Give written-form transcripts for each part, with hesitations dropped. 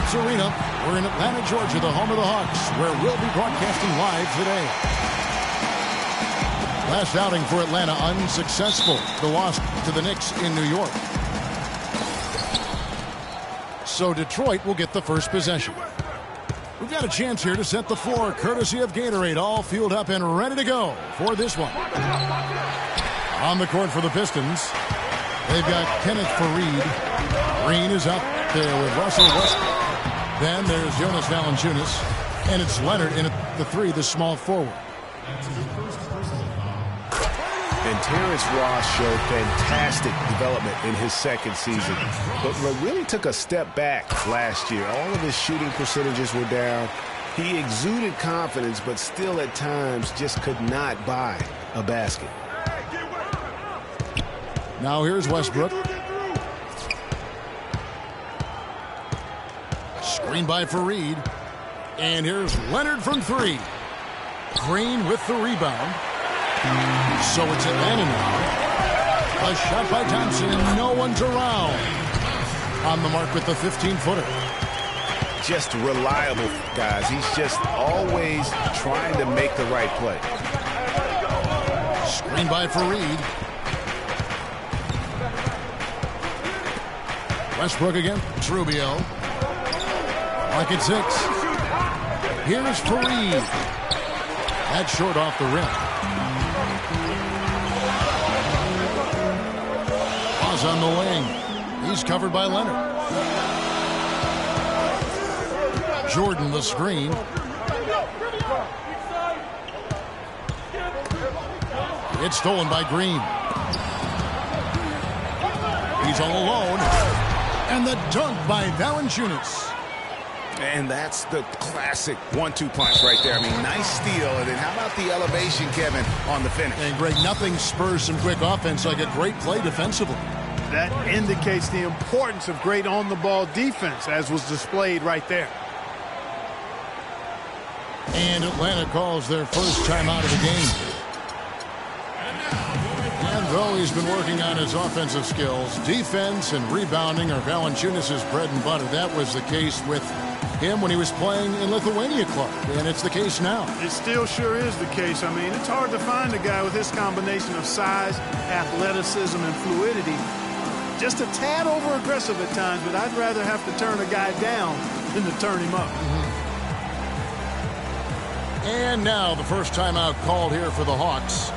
Phillips Arena. We're in Atlanta, Georgia, the home of the Hawks, where we'll be broadcasting live today. Last outing for Atlanta unsuccessful. The loss to the Knicks in New York. So Detroit will get the first possession. We've got a chance here to set the floor, courtesy of Gatorade, all fueled up and ready to go for this one. On the court for the Pistons, they've got Kenneth Faried. Green is up there with Russell Westbrook. Then there's Jonas Valanciunas, and it's Leonard in at the three, the small forward. And Terrence Ross showed fantastic development in his second season, but really took a step back last year. All of his shooting percentages were down. He exuded confidence, but still at times just could not buy a basket. Now here's Westbrook. Screen by Faried. And here's Leonard from three. Green with the rebound. So it's Atlanta now. A shot by Thompson, and no one's around. On the mark with the 15-footer. Just reliable, guys. He's just always trying to make the right play. Screen by Faried. Westbrook again. It's Rubio. Like it's 6. Here's Faried. That's short off the rim. Pause on the wing. He's covered by Leonard. Jordan the screen. It's stolen by Green. He's all alone. And the dunk by Valanciunas. And that's the classic 1-2 punch right there. I mean, nice steal. And then how about the elevation, Kevin, on the finish? And Greg, nothing spurs some quick offense like a great play defensively. That indicates the importance of great on-the-ball defense, as was displayed right there. And Atlanta calls their first timeout of the game. And though he's been working on his offensive skills, defense and rebounding are Valanciunas' bread and butter. That was the case with him when he was playing in Lithuania Club, and it's the case now. It still sure is the case. I mean, it's hard to find a guy with this combination of size, athleticism, and fluidity. Just a tad over-aggressive at times, but I'd rather have to turn a guy down than to turn him up. And now the first timeout called here for the Hawks.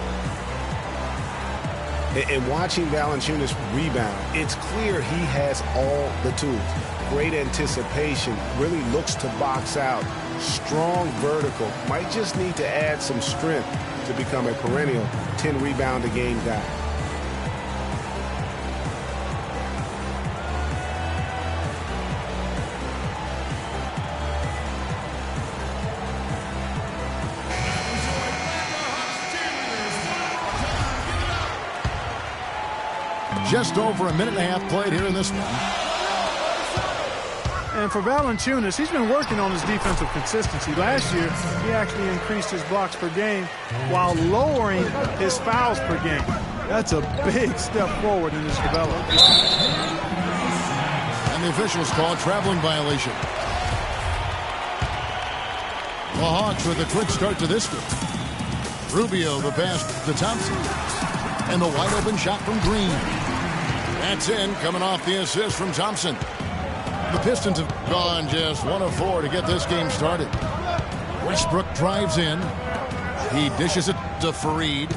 And watching Valanciunas rebound, it's clear he has all the tools. Great anticipation, really looks to box out. Strong vertical, might just need to add some strength to become a perennial 10-rebound-a-game guy. Just over a minute and a half played here in this one. And for Valanciunas, he's been working on his defensive consistency. Last year, he actually increased his blocks per game while lowering his fouls per game. That's a big step forward in his development. And the officials call a traveling violation. The Hawks with a quick start to this one. Rubio the pass to Thompson. And the wide open shot from Green. That's in, coming off the assist from Thompson. The Pistons have gone just 1 of 4 to get this game started. Westbrook drives in. He dishes it to Faried.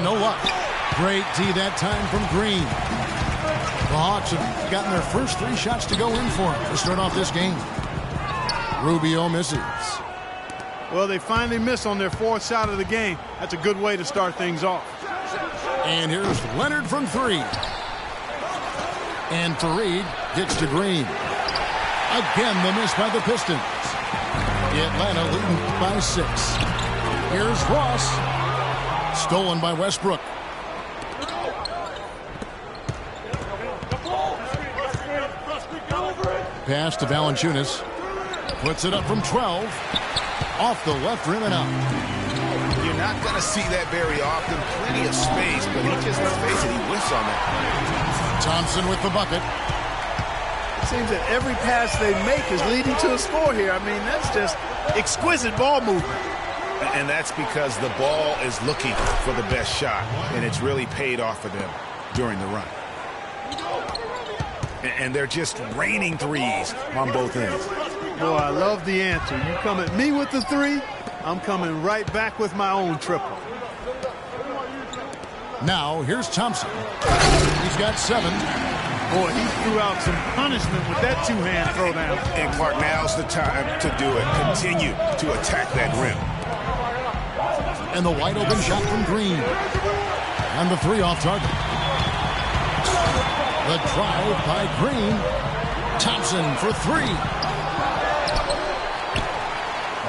No luck. Great D that time from Green. The Hawks have gotten their first 3 shots to go in for him to start off this game. Rubio misses. Well, they finally miss on their 4th shot of the game. That's a good way to start things off. And here's Leonard from 3. And Faried gets to Green. Again, the miss by the Pistons. Atlanta leading by 6. Here's Ross. Stolen by Westbrook. Pass to Valanciunas. Puts it up from 12. Off the left rim and out. You're not going to see that very often. Plenty of space, but he just, let's face it, he whiffs on that. Thompson with the bucket. It seems that every pass they make is leading to a score here. I mean, that's just exquisite ball movement. And that's because the ball is looking for the best shot, and it's really paid off for them during the run. And they're just raining threes on both ends. Boy, I love the answer. You come at me with the three, I'm coming right back with my own triple. Now, here's Thompson. He's got 7. Boy, he threw out some punishment with that two-hand throwdown. And Clark, now's the time to do it. Continue to attack that rim. And the wide open shot from Green. And the 3 off target. The drive by Green. Thompson for 3.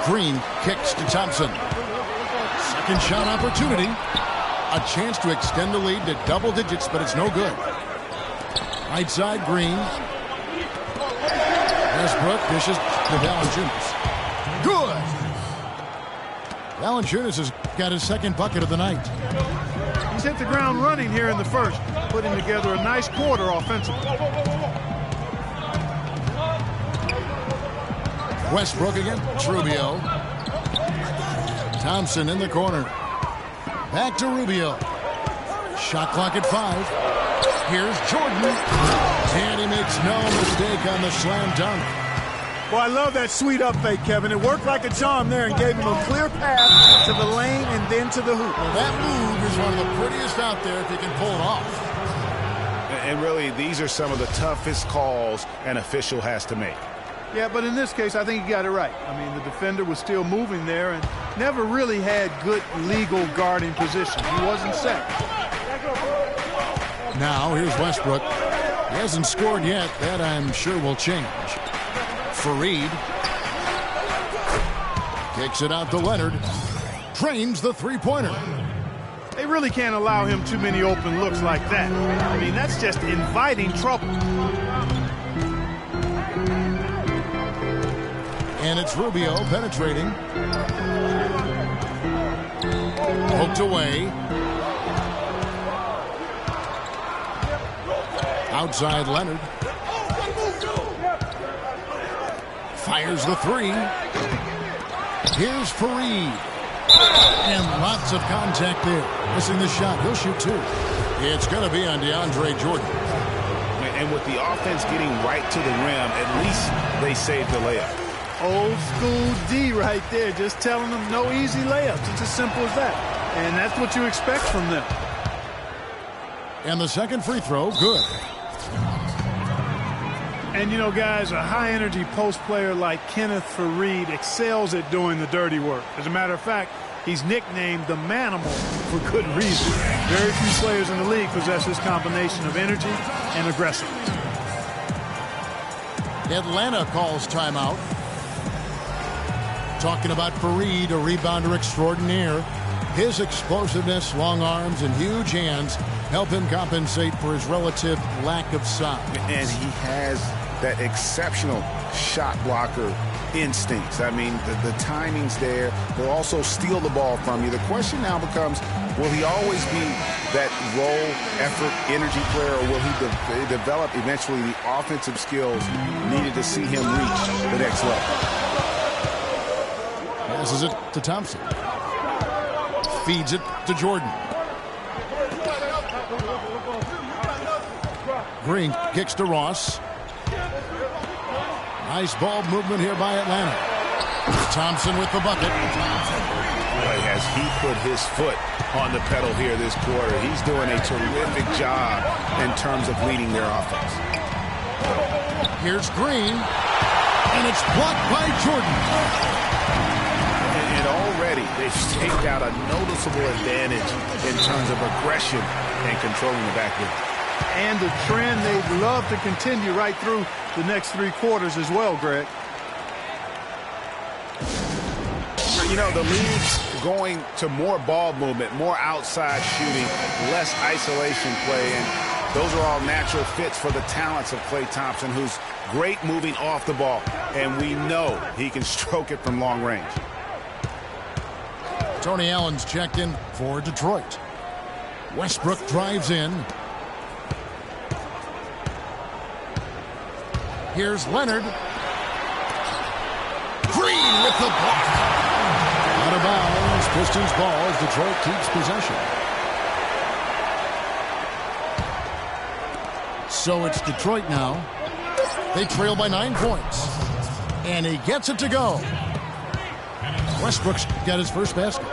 Green kicks to Thompson. Second shot opportunity. A chance to extend the lead to double digits, but it's no good. Right side, Green. Westbrook dishes to Valanciunas. Good! Valanciunas has got his second bucket of the night. He's hit the ground running here in the first, putting together a nice quarter offensively. Westbrook again. Rubio. Thompson in the corner. Back to Rubio. Shot clock at 5. Here's Jordan. And he makes no mistake on the slam dunk. Well, I love that sweet up fake, Kevin. It worked like a charm there and gave him a clear path to the lane and then to the hoop. Well, that move is one of the prettiest out there if he can pull it off. And really, these are some of the toughest calls an official has to make. Yeah, but in this case, I think he got it right. I mean, the defender was still moving there and never really had good legal guarding position. He wasn't set. Now, here's Westbrook. He hasn't scored yet. That, I'm sure, will change. Fareed kicks it out to Leonard. Drains the three-pointer. They really can't allow him too many open looks like that. I mean, that's just inviting trouble. And it's Rubio penetrating. Poked away. Outside Leonard. Fires the 3. Here's Fareed. And lots of contact there. Missing the shot. He'll shoot 2. It's going to be on DeAndre Jordan. And with the offense getting right to the rim, at least they saved the layup. Old school D right there, just telling them no easy layups. It's as simple as that. And that's what you expect from them. And the second free throw, good. And, you know, guys, a high-energy post player like Kenneth Fareed excels at doing the dirty work. As a matter of fact, he's nicknamed the Manimal for good reason. Very few players in the league possess this combination of energy and aggressiveness. Atlanta calls timeout. Talking about Fareed, a rebounder extraordinaire. His explosiveness, long arms, and huge hands help him compensate for his relative lack of size. And he has that exceptional shot blocker instincts. I mean, the timing's there. He'll also steal the ball from you. The question now becomes, will he always be that role, effort, energy player, or will he develop eventually the offensive skills needed to see him reach the next level? Passes it to Thompson. Feeds it to Jordan. Green kicks to Ross. Nice ball movement here by Atlanta. Thompson with the bucket. Boy, has he put his foot on the pedal here this quarter. He's doing a terrific job in terms of leading their offense. Here's Green. And it's blocked by Jordan. And already they've staked out a noticeable advantage in terms of aggression and controlling the back end. And the trend they'd love to continue right through the next 3 quarters as well, Greg. You know, the league's going to more ball movement, more outside shooting, less isolation play, and those are all natural fits for the talents of Klay Thompson, who's great moving off the ball, and we know he can stroke it from long range. Tony Allen's checked in for Detroit. Westbrook drives in. Here's Leonard. Green with the block. Out of bounds. Pistons ball as Detroit keeps possession. So it's Detroit now. They trail by 9 points. And he gets it to go. Westbrook's got his first basket.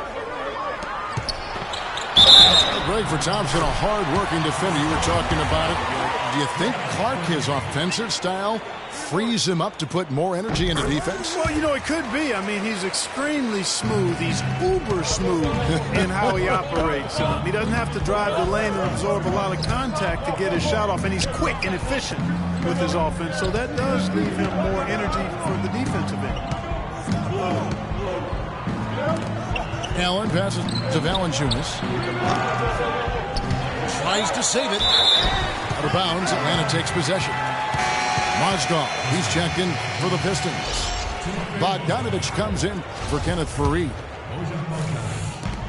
Great for Thompson, a hard-working defender. You were talking about it. Do you think Clark, his offensive style, frees him up to put more energy into defense? Well, you know, it could be. I mean, he's extremely smooth. He's uber smooth in how he operates. He doesn't have to drive the lane and absorb a lot of contact to get his shot off, and he's quick and efficient with his offense. So that does leave him more energy for the defensive end. Allen passes to Valanciunas. Tries to save it. Out of bounds, Atlanta takes possession. Mozgov, he's checked in for the Pistons. Bogdanovich comes in for Kenneth Faried.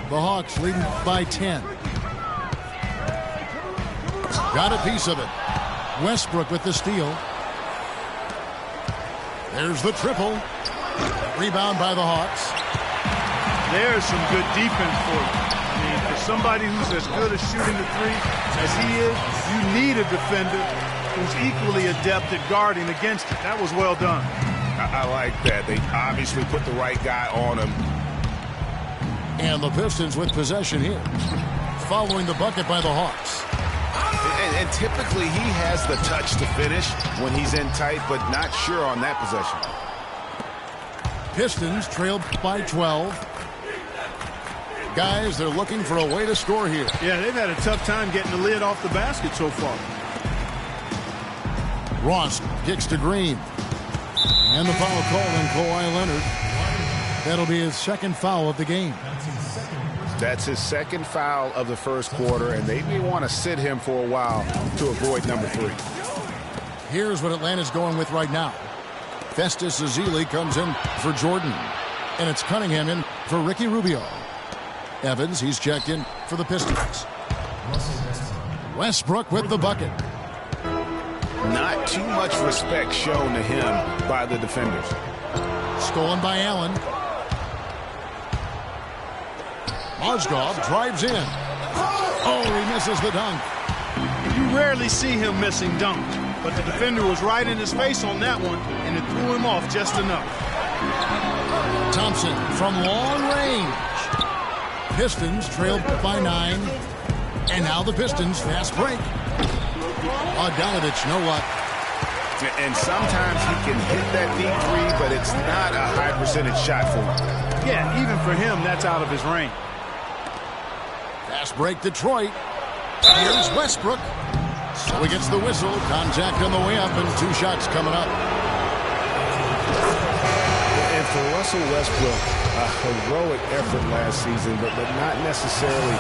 The Hawks leading by 10. Got a piece of it. Westbrook with the steal. There's the triple. Rebound by the Hawks. There's some good defense for you. I mean, for somebody who's as good at shooting the three as he is, you need a defender who's equally adept at guarding against it. That was well done. I like that. They obviously put the right guy on him. And the Pistons with possession here. Following the bucket by the Hawks. And typically he has the touch to finish when he's in tight, but not sure on that possession. Pistons trailed by 12. Guys, they're looking for a way to score here. Yeah, they've had a tough time getting the lid off the basket so far. Ross kicks to Green. And the foul call on Kawhi Leonard. That'll be his second foul of the game. That's his second foul of the first quarter, and they may want to sit him for a while to avoid number 3. Here's what Atlanta's going with right now. Festus Ezeli comes in for Jordan. And it's Cunningham in for Ricky Rubio. Evans, he's checked in for the Pistons. Westbrook with the bucket. Not too much respect shown to him by the defenders. Stolen by Allen. Mozgov drives in. Oh, he misses the dunk. You rarely see him missing dunks, but the defender was right in his face on that one, and it threw him off just enough. Thompson from long range. Pistons trailed by 9. And now the Pistons fast break. Bogdanovich, no luck. And sometimes he can hit that deep 3, but it's not a high percentage shot for him. Yeah, even for him, that's out of his range. Fast break Detroit. Here's Westbrook. So he gets the whistle. Contact on the way up and 2 shots coming up. And for Russell Westbrook, a heroic effort last season, but not necessarily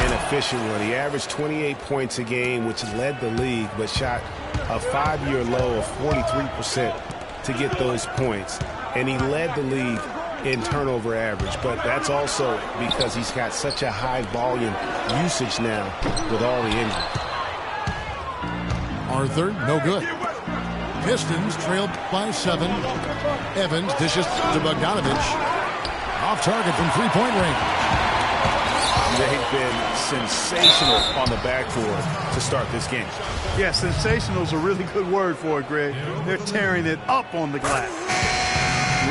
an efficient one. He averaged 28 points a game, which led the league, but shot a 5-year low of 43% to get those points. And he led the league in turnover average, but that's also because he's got such a high volume usage now with all the injuries. Arthur, no good. Pistons trailed by 7. Evans dishes to Bogdanovich. Off target from 3-point range. They've been sensational on the backboard to start this game. Yeah, sensational is a really good word for it, Greg. They're tearing it up on the glass.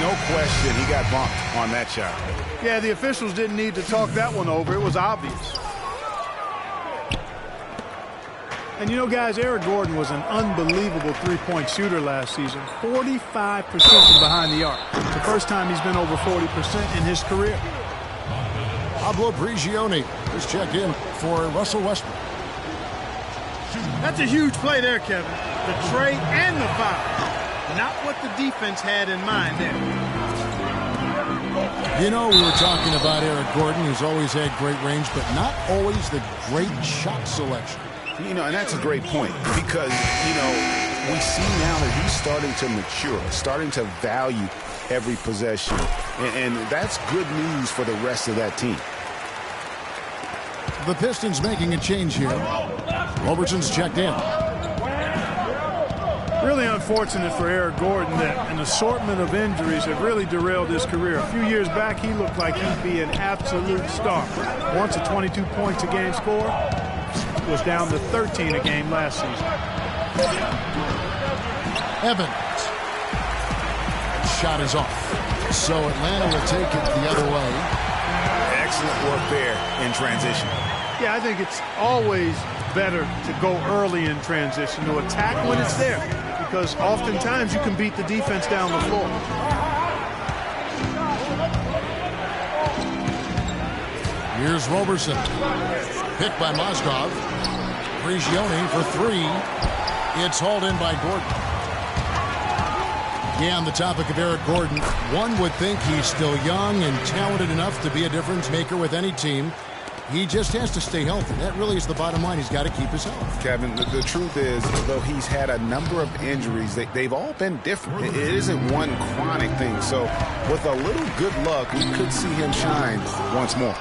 No question, he got bumped on that shot. Yeah, the officials didn't need to talk that one over. It was obvious. And you know, guys, Eric Gordon was an unbelievable three-point shooter last season. 45% from behind the arc. The first time he's been over 40% in his career. Pablo Prigioni is checked in for Russell Westbrook. That's a huge play there, Kevin. The trade and the foul. Not what the defense had in mind there. You know, we were talking about Eric Gordon, who's always had great range, but not always the great shot selection. You know, and that's a great point because, you know, we see now that he's starting to mature, starting to value every possession. And that's good news for the rest of that team. The Pistons making a change here. Robertson's checked in. Really unfortunate for Eric Gordon that an assortment of injuries have really derailed his career. A few years back, he looked like he'd be an absolute star. Once a 22 points a game score, was down to 13 a game last season. Evans. Shot is off. So Atlanta will take it the other way. Excellent work there in transition. Yeah, I think it's always better to go early in transition, to attack when it's there, because oftentimes you can beat the defense down the floor. Here's Roberson. Picked by Mozgov. Prigioni for three. It's hauled in by Gordon. Yeah, on the topic of Eric Gordon, one would think he's still young and talented enough to be a difference maker with any team. He just has to stay healthy. That really is the bottom line. He's got to keep his health. Kevin, the truth is, though he's had a number of injuries, they've all been different. It isn't one chronic thing. So with a little good luck, we could see him shine once more.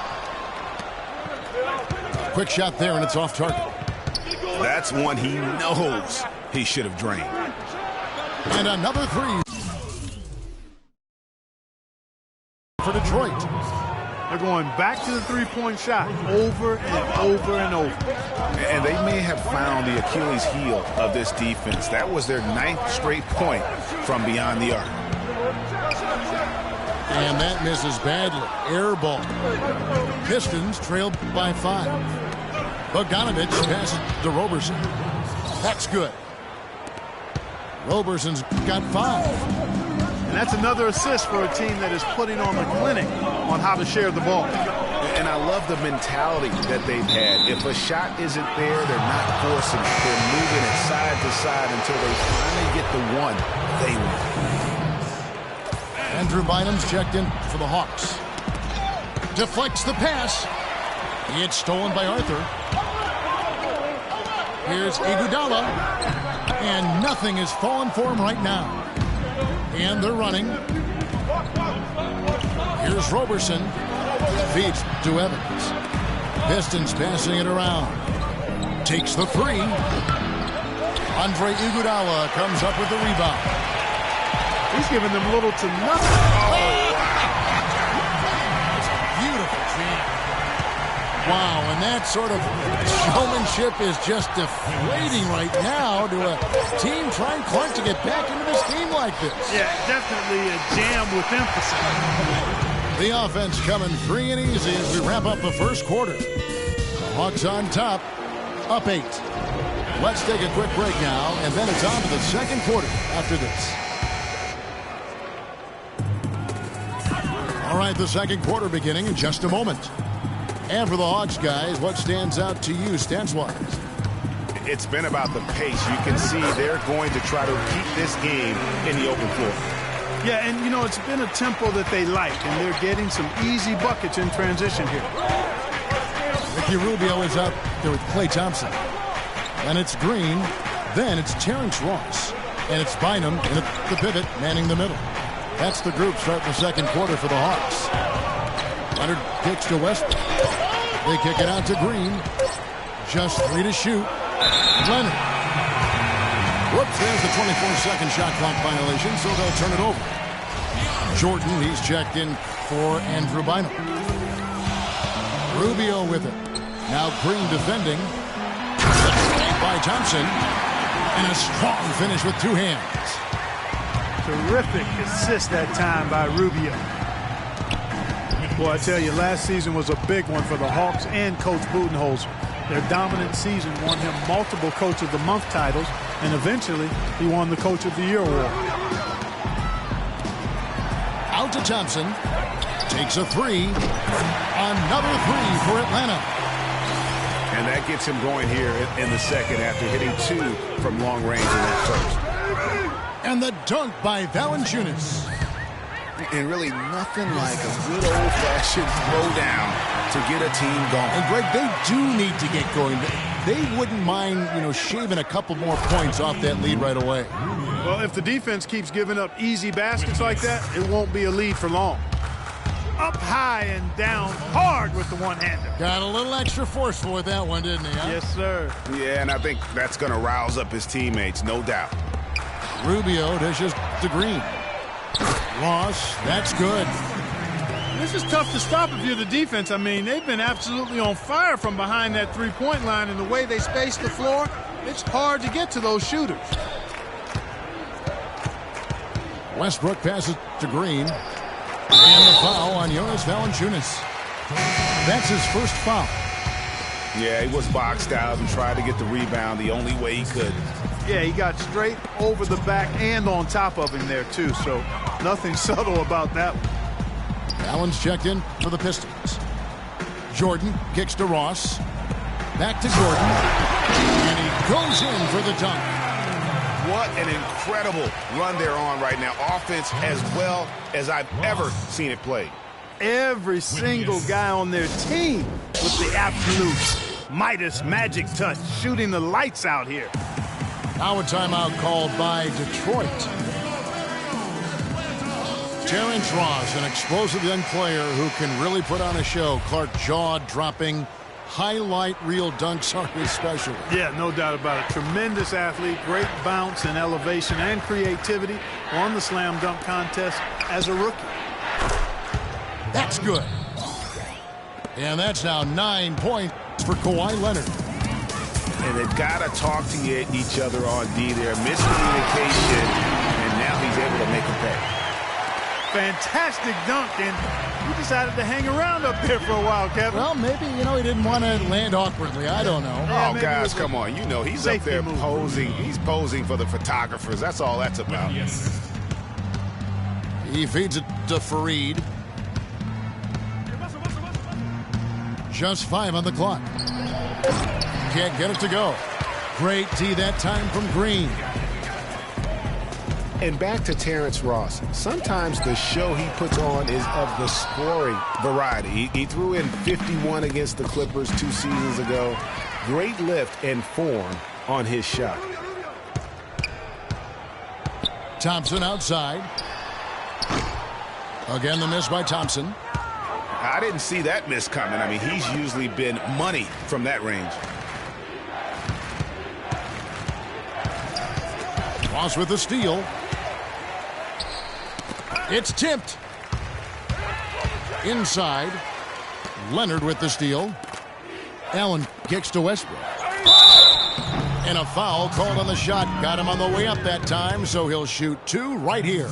Quick shot there, and it's off target. That's one he knows he should have drained. And another three for Detroit. They're going back to the three-point shot over and over and over. And they may have found the Achilles heel of this defense. That was their 9th straight point from beyond the arc. And that misses badly. Air ball. Pistons trailed by 5. Bogdanovich passes to Roberson. That's good. Roberson's got 5. And that's another assist for a team that is putting on the clinic on how to share the ball. And I love the mentality that they've had. If a shot isn't there, they're not forcing it. They're moving it side to side until they finally get the one they want. Andrew Bynum's checked in for the Hawks. Deflects the pass. It's stolen by Arthur. Here's Iguodala. And nothing is falling for him right now. And they're running. Here's Roberson. Feeds to Evans. Pistons passing it around. Takes the three. Andre Iguodala comes up with the rebound. He's giving them little to nothing. Beautiful jam. Wow, and that sort of showmanship is just deflating right now to a team trying Clark to get back into this game like this. Yeah, definitely a jam with emphasis. The offense coming free and easy as we wrap up the first quarter. The Hawks on top, up 8. Let's take a quick break now, and then it's on to the second quarter after this. All right, the second quarter beginning in just a moment. And for the Hawks, guys, what stands out to you stats-wise? It's been about the pace. You can see they're going to try to keep this game in the open floor. Yeah, and, you know, it's been a tempo that they like, and they're getting some easy buckets in transition here. Ricky Rubio is up there with Klay Thompson. And it's Green. Then it's Terrence Ross. And it's Bynum in the pivot, manning the middle. That's the group starting the second quarter for the Hawks. Leonard kicks to Westbrook. They kick it out to Green. Just 3 to shoot. Leonard. Whoops, there's the 24-second shot clock violation, so they'll turn it over. Jordan, he's checked in for Andrew Bynum. Rubio with it. Now Green defending. By Thompson. And a strong finish with 2 hands. Terrific assist that time by Rubio. Boy, I tell you, last season was a big one for the Hawks and Coach Budenholzer. Their dominant season won him multiple Coach of the Month titles, and eventually he won the Coach of the Year award. Out to Thompson. Takes a 3. Another 3 for Atlanta. And that gets him going here in the second after hitting 2 from long range in that first. And the dunk by Valanciunas. And really nothing like a good old-fashioned throwdown to get a team going. And, Greg, they do need to get going. They wouldn't mind, shaving a couple more points off that lead right away. Well, if the defense keeps giving up easy baskets like that, it won't be a lead for long. Up high and down hard with the one-hander. Got a little extra forceful with that one, didn't he? Huh? Yes, sir. Yeah, and I think that's going to rouse up his teammates, no doubt. Rubio dishes to Green. Ross, that's good. This is tough to stop if you're the defense. I mean, they've been absolutely on fire from behind that three-point line, and the way they space the floor, it's hard to get to those shooters. Westbrook passes to Green. And the foul on Jonas Valanciunas. That's his first foul. Yeah, he was boxed out and tried to get the rebound the only way he could. Yeah, he got straight over the back and on top of him there, too, so nothing subtle about that one. Allen's checked in for the Pistons. Jordan kicks to Ross. Back to Jordan. And he goes in for the dunk. What an incredible run they're on right now. Offense as well as I've ever seen it played. Every single guy on their team with the absolute Midas magic touch, shooting the lights out here. Now a timeout called by Detroit. Terrence Ross, an explosive young player who can really put on a show. Clark jaw-dropping, highlight reel dunks are his specialty. Yeah, no doubt about it. Tremendous athlete, great bounce and elevation and creativity on the slam dunk contest as a rookie. That's good. And that's now 9 points for Kawhi Leonard. And they've got to talk to each other on D there. Miscommunication, and now he's able to make a pay. Fantastic dunk, and he decided to hang around up there for a while, Kevin. Well, maybe, he didn't want to land awkwardly. I don't know. Yeah, oh, guys, come on. He's up there posing. He's posing for the photographers. That's all that's about. Yes. He feeds it to Fareed. Just 5 on the clock. Can't get it to go. Great D that time from Green. And back to Terrence Ross. Sometimes the show he puts on is of the scoring variety. He threw in 51 against the Clippers 2 seasons ago. Great lift and form on his shot. Thompson outside. Again, the miss by Thompson. I didn't see that miss coming. I mean, he's usually been money from that range. Ross with the steal. It's tipped. Inside. Leonard with the steal. Allen kicks to Westbrook. And a foul called on the shot. Got him on the way up that time, so he'll shoot 2 right here.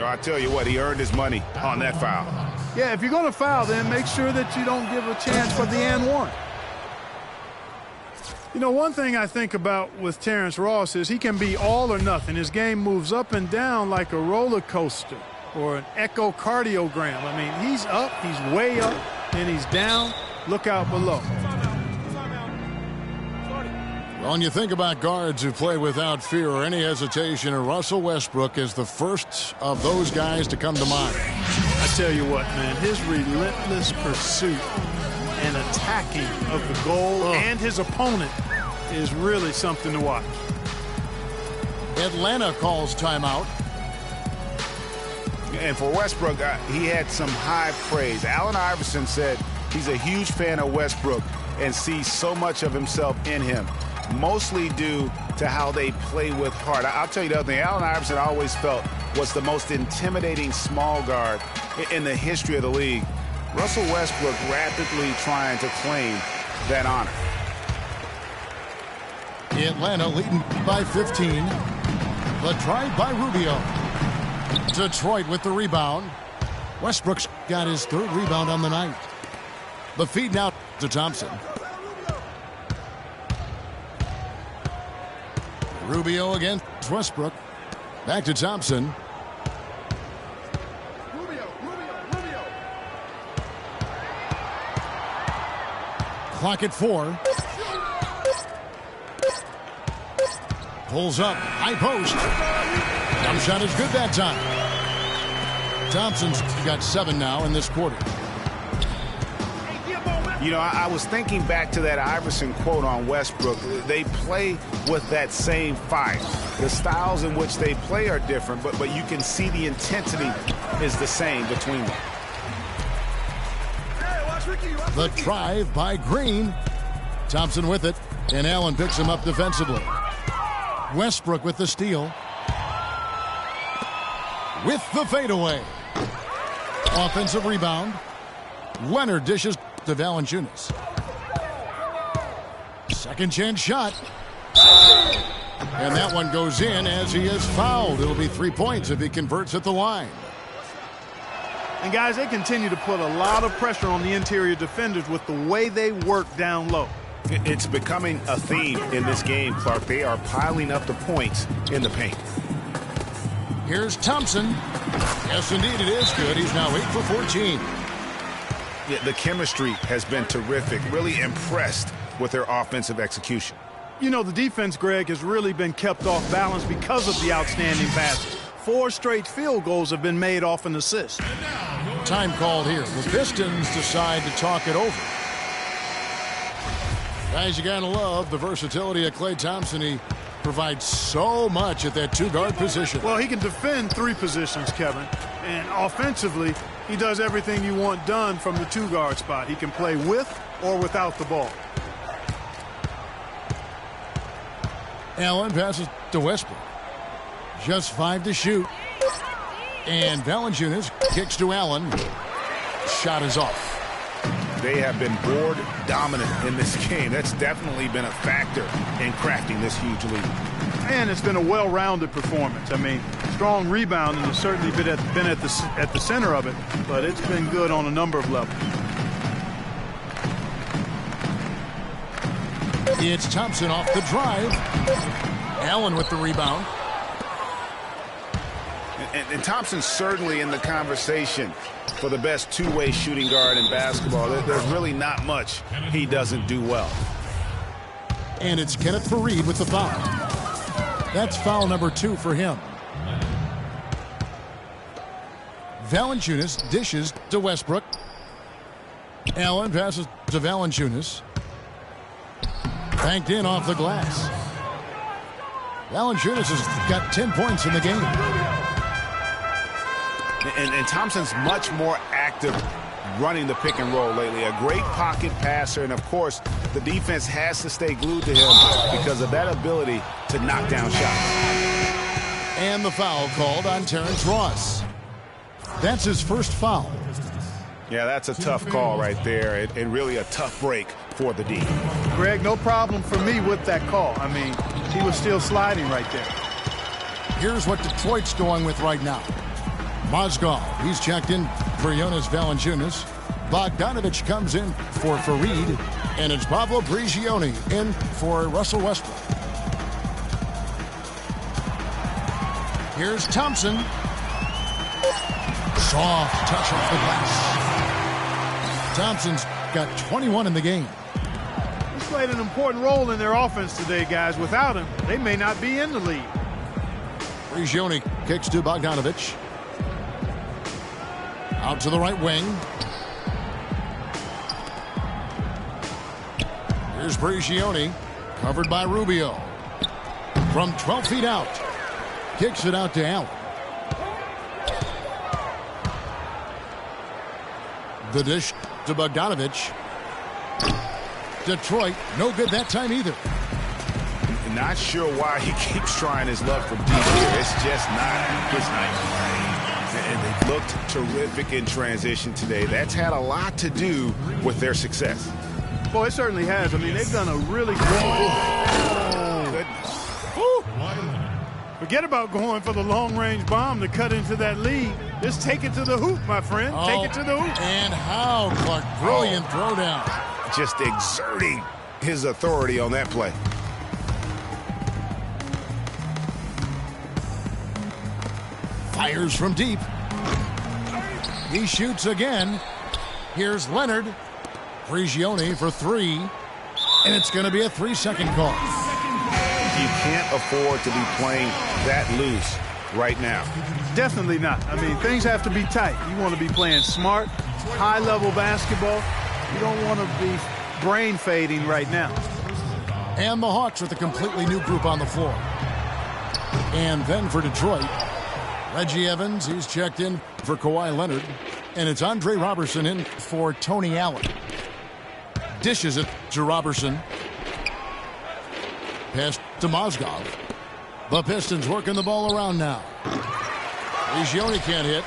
I tell you what, he earned his money on that foul. Yeah, if you're going to foul, then make sure that you don't give a chance for the and one. One thing I think about with Terrence Ross is he can be all or nothing. His game moves up and down like a roller coaster or an echocardiogram. I mean, he's up, he's way up, and he's down. Look out below. Well, when you think about guards who play without fear or any hesitation, Russell Westbrook is the first of those guys to come to mind. I tell you what, man, his relentless pursuit and attacking of the goal and his opponent is really something to watch. Atlanta calls timeout. And for Westbrook, he had some high praise. Allen Iverson said he's a huge fan of Westbrook and sees so much of himself in him, mostly due to how they play with heart. I'll tell you the other thing, Allen Iverson I always felt was the most intimidating small guard in the history of the league. Russell Westbrook rapidly trying to claim that honor. Atlanta leading by 15. The drive by Rubio. Detroit with the rebound. Westbrook's got his 3rd rebound on the night. The feed now to Thompson. Rubio against Westbrook. Back to Thompson. Clock at 4. Pulls up. High post. Jump shot is good that time. Thompson's got 7 now in this quarter. I was thinking back to that Iverson quote on Westbrook. They play with that same fight. The styles in which they play are different, but you can see the intensity is the same between them. The drive by Green. Thompson with it, and Allen picks him up defensively. Westbrook with the steal. With the fadeaway. Offensive rebound. Leonard dishes to Valanciunas. Second chance shot. And that one goes in as he is fouled. It'll be 3 points if he converts at the line. And guys, they continue to put a lot of pressure on the interior defenders with the way they work down low. It's becoming a theme in this game, Clark. They are piling up the points in the paint. Here's Thompson. Yes, indeed, it is good. He's now 8 for 14. Yeah, the chemistry has been terrific. Really impressed with their offensive execution. You know, the defense, Greg, has really been kept off balance because of the outstanding passes. 4 straight field goals have been made off an assist. Time called here. The Pistons decide to talk it over. Guys, you gotta love the versatility of Klay Thompson. He provides so much at that 2-guard position. Well, he can defend 3 positions, Kevin. And offensively, he does everything you want done from the 2-guard spot. He can play with or without the ball. Allen passes to Westbrook. Just 5 to shoot. And Valanciunas kicks to Allen. Shot is off. They have been board dominant in this game. That's definitely been a factor in crafting this huge lead. And it's been a well-rounded performance. I mean, strong rebounding has certainly been at the center of it, but it's been good on a number of levels. It's Thompson off the drive. Allen with the rebound. And Thompson's certainly in the conversation for the best two-way shooting guard in basketball. There's really not much he doesn't do well. And it's Kenneth Faried with the foul. That's foul number 2 for him. Valanciunas dishes to Westbrook. Allen passes to Valanciunas. Banked in off the glass. Valanciunas has got 10 points in the game. And Thompson's much more active running the pick and roll lately. A great pocket passer, and of course, the defense has to stay glued to him because of that ability to knock down shots. And the foul called on Terrence Ross. That's his first foul. Yeah, that's a tough call right there, and really a tough break for the D. Greg, no problem for me with that call. I mean, he was still sliding right there. Here's what Detroit's going with right now. Mozgov, he's checked in for Jonas Valanciunas. Bogdanovich comes in for Faried. And it's Pablo Prigioni in for Russell Westbrook. Here's Thompson. Soft touch off the glass. Thompson's got 21 in the game. He's played an important role in their offense today, guys. Without him, they may not be in the lead. Prigioni kicks to Bogdanovich. Out to the right wing. Here's Prigioni, covered by Rubio. From 12 feet out. Kicks it out to Allen. The dish to Bogdanovich. Detroit, no good that time either. Not sure why he keeps trying his luck from deep here. It's just not his night. And they looked terrific in transition today. That's had a lot to do with their success. Boy, it certainly has. I mean, they've done a really good. Forget about going for the long-range bomb to cut into that lead. Just take it to the hoop, my friend. Take it to the hoop. And how, Clark? Brilliant throwdown. Just exerting his authority on that play. Fires from deep. He shoots again. Here's Leonard. Prigioni for 3. And it's going to be a 3-second call. You can't afford to be playing that loose right now. Definitely not. I mean, things have to be tight. You want to be playing smart, high-level basketball. You don't want to be brain fading right now. And the Hawks with a completely new group on the floor. And then for Detroit, Reggie Evans, he's checked in for Kawhi Leonard. And it's Andre Robertson in for Tony Allen. Dishes it to Robertson. Pass to Mozgov. The Pistons working the ball around now. Prigioni can't hit.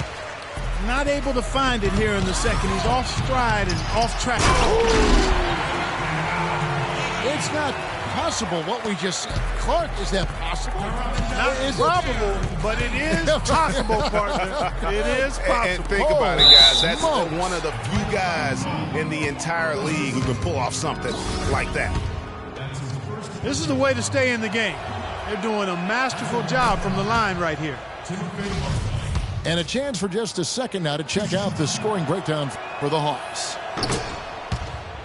Not able to find it here in the second. He's off stride and off track. It's not possible what we just said. Clark, is that possible? Not probable, but it is possible, partner. It is possible. And think about it, guys. That's one of the few guys in the entire league who can pull off something like that. This is the way to stay in the game. They're doing a masterful job from the line right here. And a chance for just a second now to check out the scoring breakdown for the Hawks.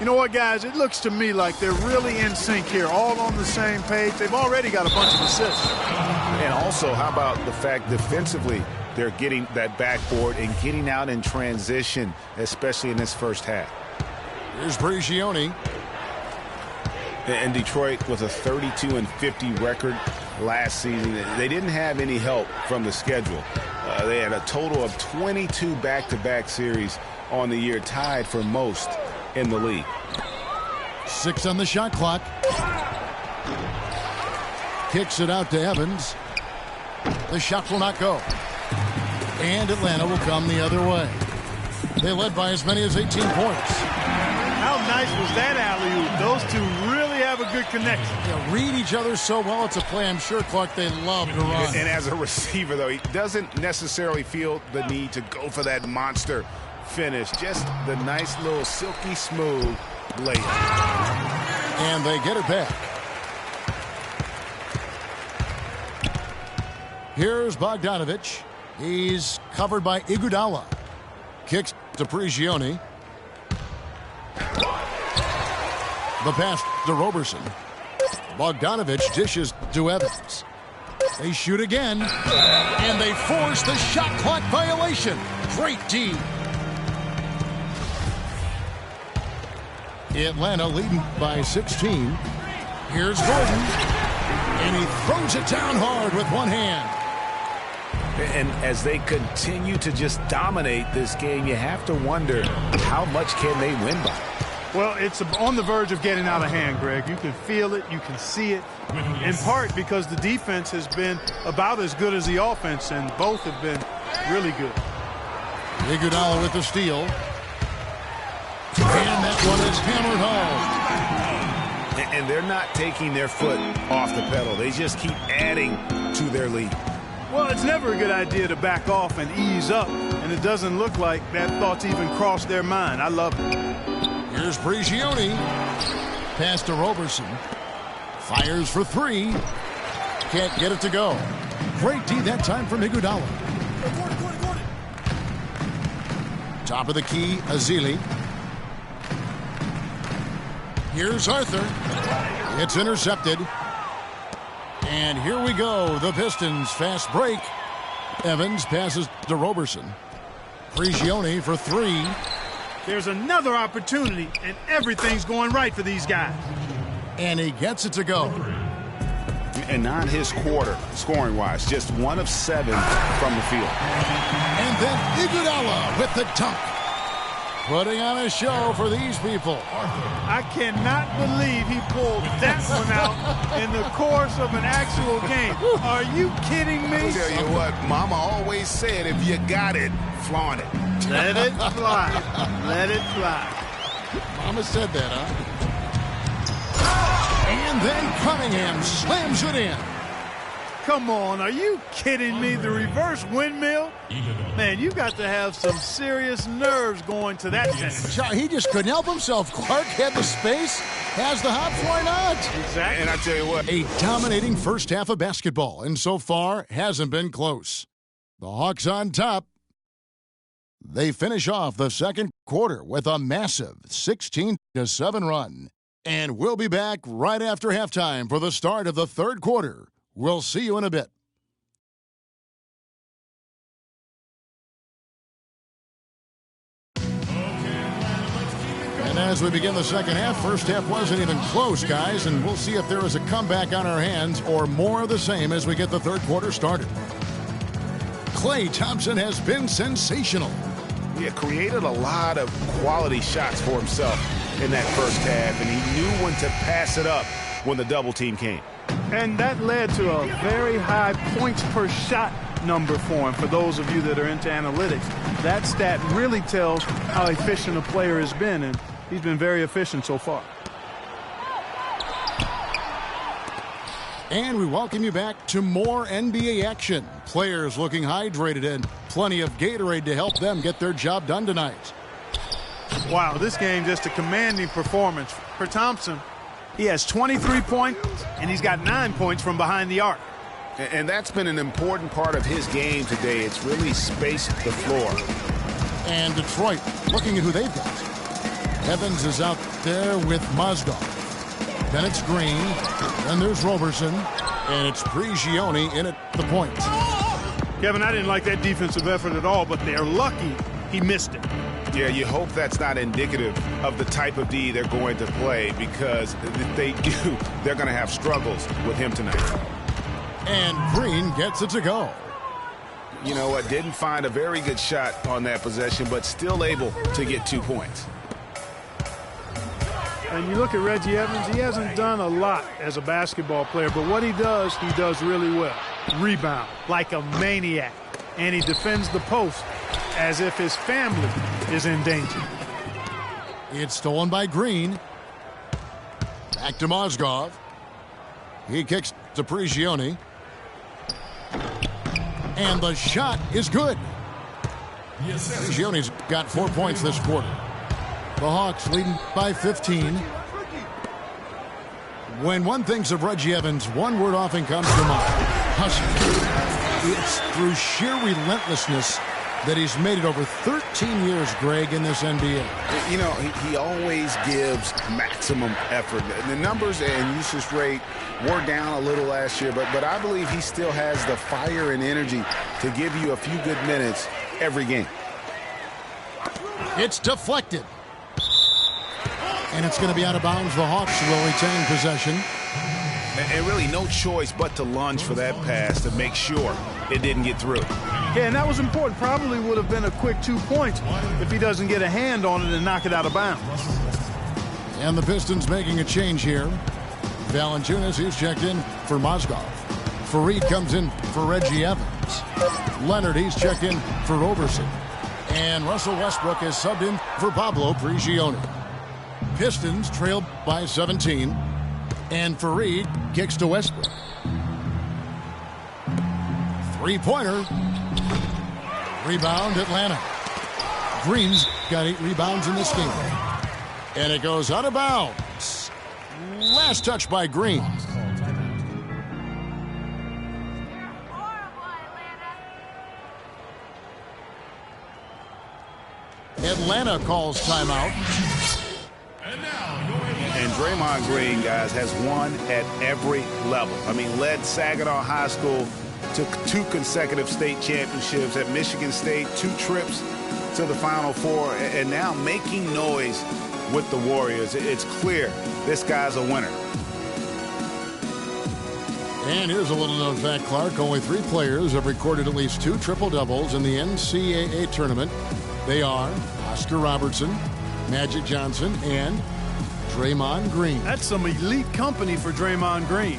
You know what, guys? It looks to me like they're really in sync here, all on the same page. They've already got a bunch of assists. And also, how about the fact defensively they're getting that backboard and getting out in transition, especially in this first half. Here's Prigioni. And Detroit with a 32-50 record last season. They didn't have any help from the schedule. They had a total of 22 back-to-back series on the year, tied for most in the league. 6 on the shot clock. Kicks it out to Evans. The shot will not go. And Atlanta will come the other way. They led by as many as 18 points. How nice was that alley-oop? Those two really have a good connection. Yeah, read each other so well. It's a play I'm sure, Clark, they love to run. And as a receiver, though, he doesn't necessarily feel the need to go for that monster finish. Just the nice little silky smooth layup. And they get it back. Here's Bogdanovich. He's covered by Iguodala. Kicks to Prigioni. The pass to Roberson. Bogdanovich dishes to Evans. They shoot again. And they force the shot clock violation. Great D. Atlanta leading by 16. Here's Gordon. And he throws it down hard with one hand. And as they continue to just dominate this game, you have to wonder, how much can they win by? Well, it's on the verge of getting out of hand, Greg. You can feel it. You can see it. In part because the defense has been about as good as the offense, and both have been really good. Iguodala with the steal. And that one is hammered home. And they're not taking their foot off the pedal. They just keep adding to their lead. Well, it's never a good idea to back off and ease up, and it doesn't look like that thought's even crossed their mind. I love it. Here's Prigioni. Pass to Roberson. Fires for 3. Can't get it to go. Great D that time from Iguodala. Top of the key, Azili. Here's Arthur. It's intercepted. And here we go. The Pistons fast break. Evans passes to Roberson. Prigioni for 3. There's another opportunity, and everything's going right for these guys. And he gets it to go. And not his quarter, scoring-wise. Just 1 of 7 from the field. And then Iguodala with the dunk. Putting on a show for these people. I cannot believe he pulled that one out in the course of an actual game. Are you kidding me? I'll tell you what, Mama always said, if you got it, flaunt it. Let it fly. Let it fly. Mama said that, huh? And then Cunningham slams it in. Come on, are you kidding me? The reverse windmill? Man, you got to have some serious nerves going to that thing. He just couldn't help himself. Clark had the space, has the hops, why not? Exactly. And I tell you what, A dominating first half of basketball, and so far hasn't been close. The Hawks on top. They finish off the second quarter with a massive 16-7 run. And we'll be back right after halftime for the start of the third quarter. We'll see you in a bit. And as we begin the second half, first half wasn't even close, guys, and we'll see if there is a comeback on our hands or more of the same as we get the third quarter started. Klay Thompson has been sensational. he created a lot of quality shots for himself in that first half, and he knew when to pass it up when the double team came. And that led to a very high points per shot number for him. For those of you that are into analytics, that stat really tells how efficient a player has been, and he's been very efficient so far. And we welcome you back to more NBA action. Players looking hydrated and plenty of Gatorade to help them get their job done tonight. Wow, this game just a commanding performance for Thompson. He has 23 points, and he's got 9 points from behind the arc. And that's been an important part of his game today. It's really spaced the floor. And Detroit looking at who they've got. Evans is out there with Mozgov. Then it's Green. Then there's Roberson. And it's Prigioni in at the point. Kevin, I didn't like that defensive effort at all, but they're lucky he missed it. Yeah, you hope that's not indicative of the type of D they're going to play, because if they do, they're going to have struggles with him tonight. And Green gets it to go. You know what? Didn't find a very good shot on that possession, but still able to get 2 points. And you look at Reggie Evans, he hasn't done a lot as a basketball player, but what he does really well. Rebound like a maniac. And he defends the post as if his family is in danger. It's stolen by Green. Back to Mozgov. He kicks to Prigioni. And the shot is good. Prigioni's got 4 points this quarter. The Hawks leading by 15. When one thinks of Reggie Evans, one word often comes to mind: hustle. It's through sheer relentlessness that he's made it over 13 years, Greg, in this NBA. You know, he always gives maximum effort. The numbers and usage rate were down a little last year, but I believe he still has the fire and energy to give you a few good minutes every game. It's deflected. And it's going to be out of bounds. The Hawks will retain possession. And really no choice but to lunge for that pass to make sure it didn't get through. Yeah, and that was important. Probably would have been a quick 2 points if he doesn't get a hand on it and knock it out of bounds. And the Pistons making a change here. Valanciunas, he's checked in for Mozgov. Fareed comes in for Reggie Evans. Leonard, he's checked in for Roberson. And Russell Westbrook is subbed in for Pablo Prigioni. Pistons trailed by 17. And Fareed kicks to Westbrook. Three-pointer. Rebound, Atlanta. Green's got 8 rebounds in this game. And it goes out of bounds. Last touch by Green. Atlanta calls timeout. And Draymond Green, guys, has won at every level. I mean, led Saginaw High School to 2 consecutive state championships at Michigan State, 2 trips to the Final Four, and now making noise with the Warriors. It's clear this guy's a winner. And here's a little known fact, Clark. Only 3 players have recorded at least 2 triple-doubles in the NCAA tournament. They are Oscar Robertson, Magic Johnson, and Draymond Green. That's some elite company for Draymond Green.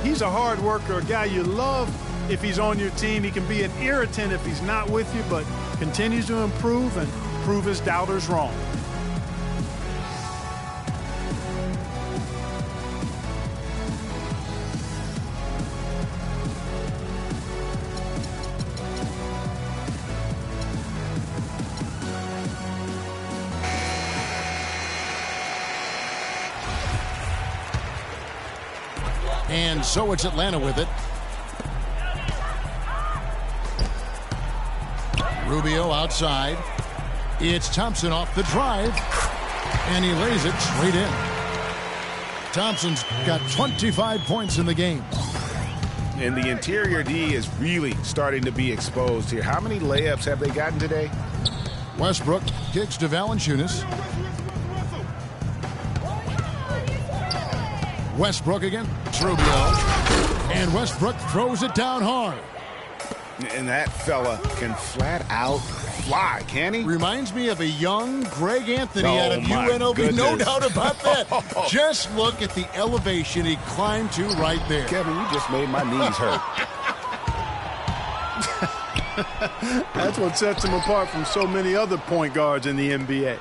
He's a hard worker, a guy you love if he's on your team. He can be an irritant if he's not with you, but continues to improve and prove his doubters wrong. And so it's Atlanta with it. Rubio outside. It's Thompson off the drive. And he lays it straight in. Thompson's got 25 points in the game. And the interior D is really starting to be exposed here. How many layups have they gotten today? Westbrook kicks to Valanciunas. Westbrook again. Rubio. And Westbrook throws it down hard. And that fella can flat out fly, can he? Reminds me of a young Greg Anthony out of UNLV. Goodness. No doubt about that. Just look at the elevation he climbed to right there. Kevin, you just made my knees hurt. That's what sets him apart from so many other point guards in the NBA.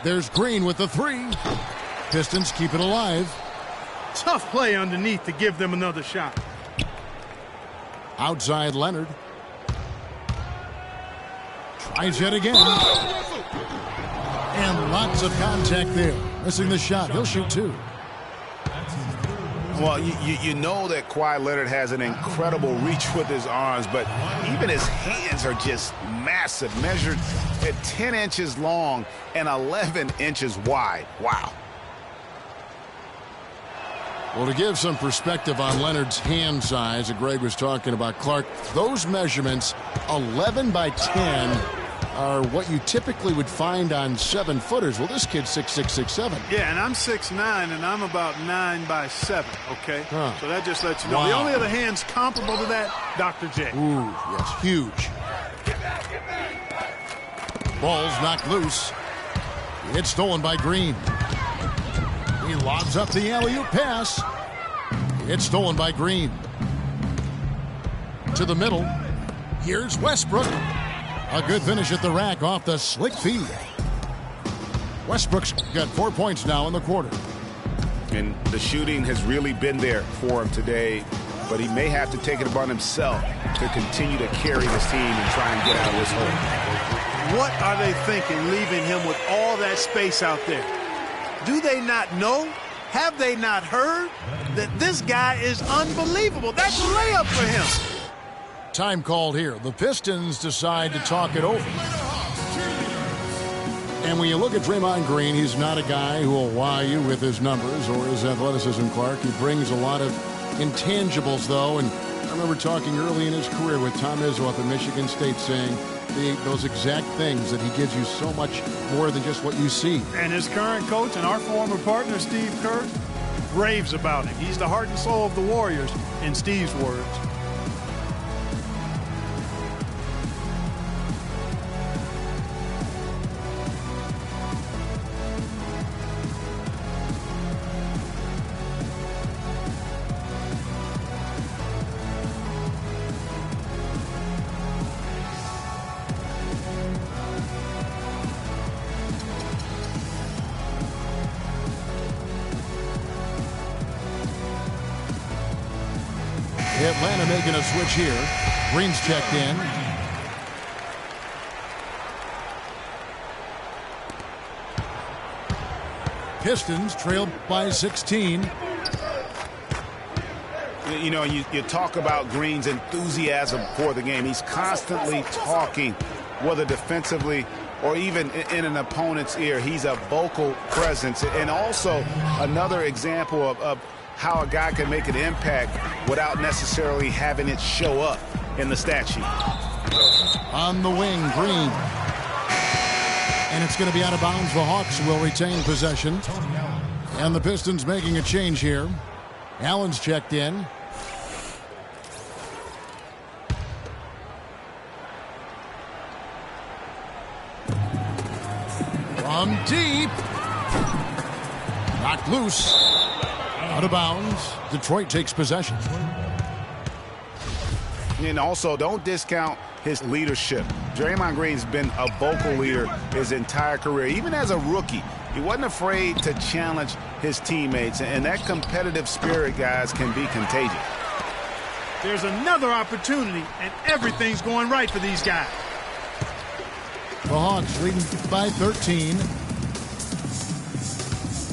There's Green with the three. Pistons keep it alive. Tough play underneath to give them another shot. Outside Leonard. Tries yet again. And lots of contact there. Missing the shot. He'll shoot two. Well, you know that Kawhi Leonard has an incredible reach with his arms, but even his hands are just massive, measured at 10 inches long and 11 inches wide. Wow. Well, to give some perspective on Leonard's hand size that Greg was talking about, Clark, those measurements, 11 by 10, are what you typically would find on 7-footers. Well, this kid's 6'6", 6'7". Yeah, and I'm 6'9", and I'm about 9 by 7, okay? Huh. So that just lets you know. Wow. The only other hands comparable to that, Dr. J. Ooh, yes, huge. Ball's knocked loose. It's stolen by Green. He lobs up the alley-oop pass. It's stolen by Green. To the middle. Here's Westbrook. A good finish at the rack off the slick feed. Westbrook's got 4 points now in the quarter. And the shooting has really been there for him today, but he may have to take it upon himself to continue to carry this team and try and get out of this hole. What are they thinking leaving him with all that space out there? Do they not know? Have they not heard that this guy is unbelievable? That's a layup for him. Time called here. The Pistons decide to talk it over. And when you look at Draymond Green, he's not a guy who will wow you with his numbers or his athleticism, Clark. He brings a lot of intangibles, though. And I remember talking early in his career with Tom Izzo up at Michigan State saying those exact things, that he gives you so much more than just what you see. And his current coach and our former partner, Steve Kerr, raves about him. He's the heart and soul of the Warriors, in Steve's words. Atlanta making a switch here. Green's checked in. Pistons trailed by 16. You know, you talk about Green's enthusiasm for the game. He's constantly talking, whether defensively or even in an opponent's ear. He's a vocal presence. And also another example of how a guy can make an impact without necessarily having it show up in the stat sheet. On the wing, Green. And it's going to be out of bounds. The Hawks will retain possession. And the Pistons making a change here. Allen's checked in. From deep. Knocked loose. Out of bounds. Detroit takes possession. And also, don't discount his leadership. Draymond Green's been a vocal leader his entire career. Even as a rookie, he wasn't afraid to challenge his teammates. And that competitive spirit, guys, can be contagious. There's another opportunity, and everything's going right for these guys. The Hawks leading by 13.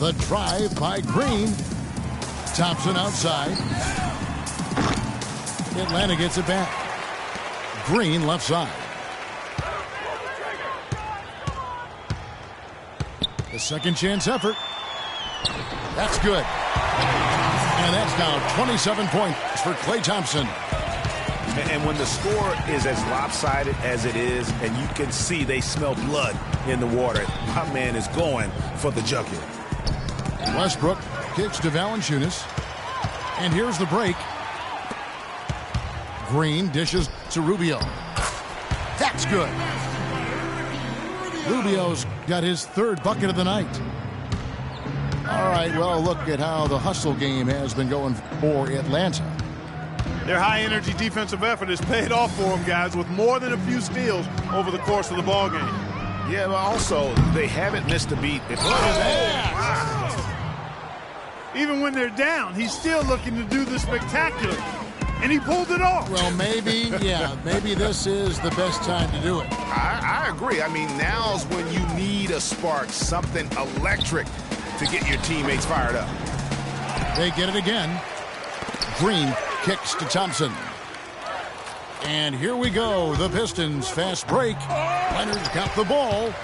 The drive by Green. Thompson outside. Atlanta gets it back. Green left side. The second chance effort. That's good. And that's now 27 points for Klay Thompson. And when the score is as lopsided as it is, and you can see they smell blood in the water, my man is going for the junket. Westbrook kicks to Valanciunas. And here's the break. Green dishes to Rubio. That's good. Rubio's got his third bucket of the night. All right, well, look at how the hustle game has been going for Atlanta. Their high-energy defensive effort has paid off for them, guys, with more than a few steals over the course of the ballgame. Yeah, but also, they haven't missed a beat. Even when they're down, he's still looking to do the spectacular. And he pulled it off. Well, maybe this is the best time to do it. I agree. I mean, now's when you need a spark, something electric to get your teammates fired up. They get it again. Green kicks to Thompson. And here we go. The Pistons fast break. Leonard's got the ball.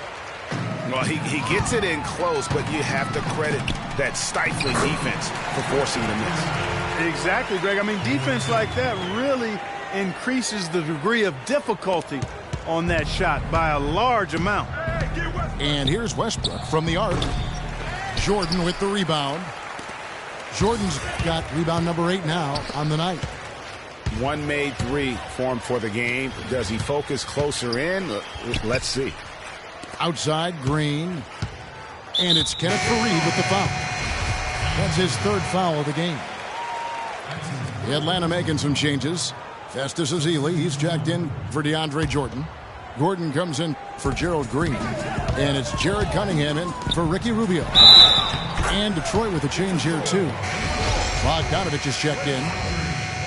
Well, he gets it in close, but you have to credit that stifling defense for forcing the miss. Exactly, Greg. I mean, defense like that really increases the degree of difficulty on that shot by a large amount. And here's Westbrook from the arc. Jordan with the rebound. Jordan's got rebound number 8 now on the night. One made three formed for the game. Does he focus closer in? Let's see. Outside, Green. And it's Kenneth Faried with the foul. That's his third foul of the game. Atlanta making some changes. Festus Ezeli, he's checked in for DeAndre Jordan. Gordon comes in for Gerald Green. And it's Jared Cunningham in for Ricky Rubio. And Detroit with a change here, too. Bogdanovich is checked in.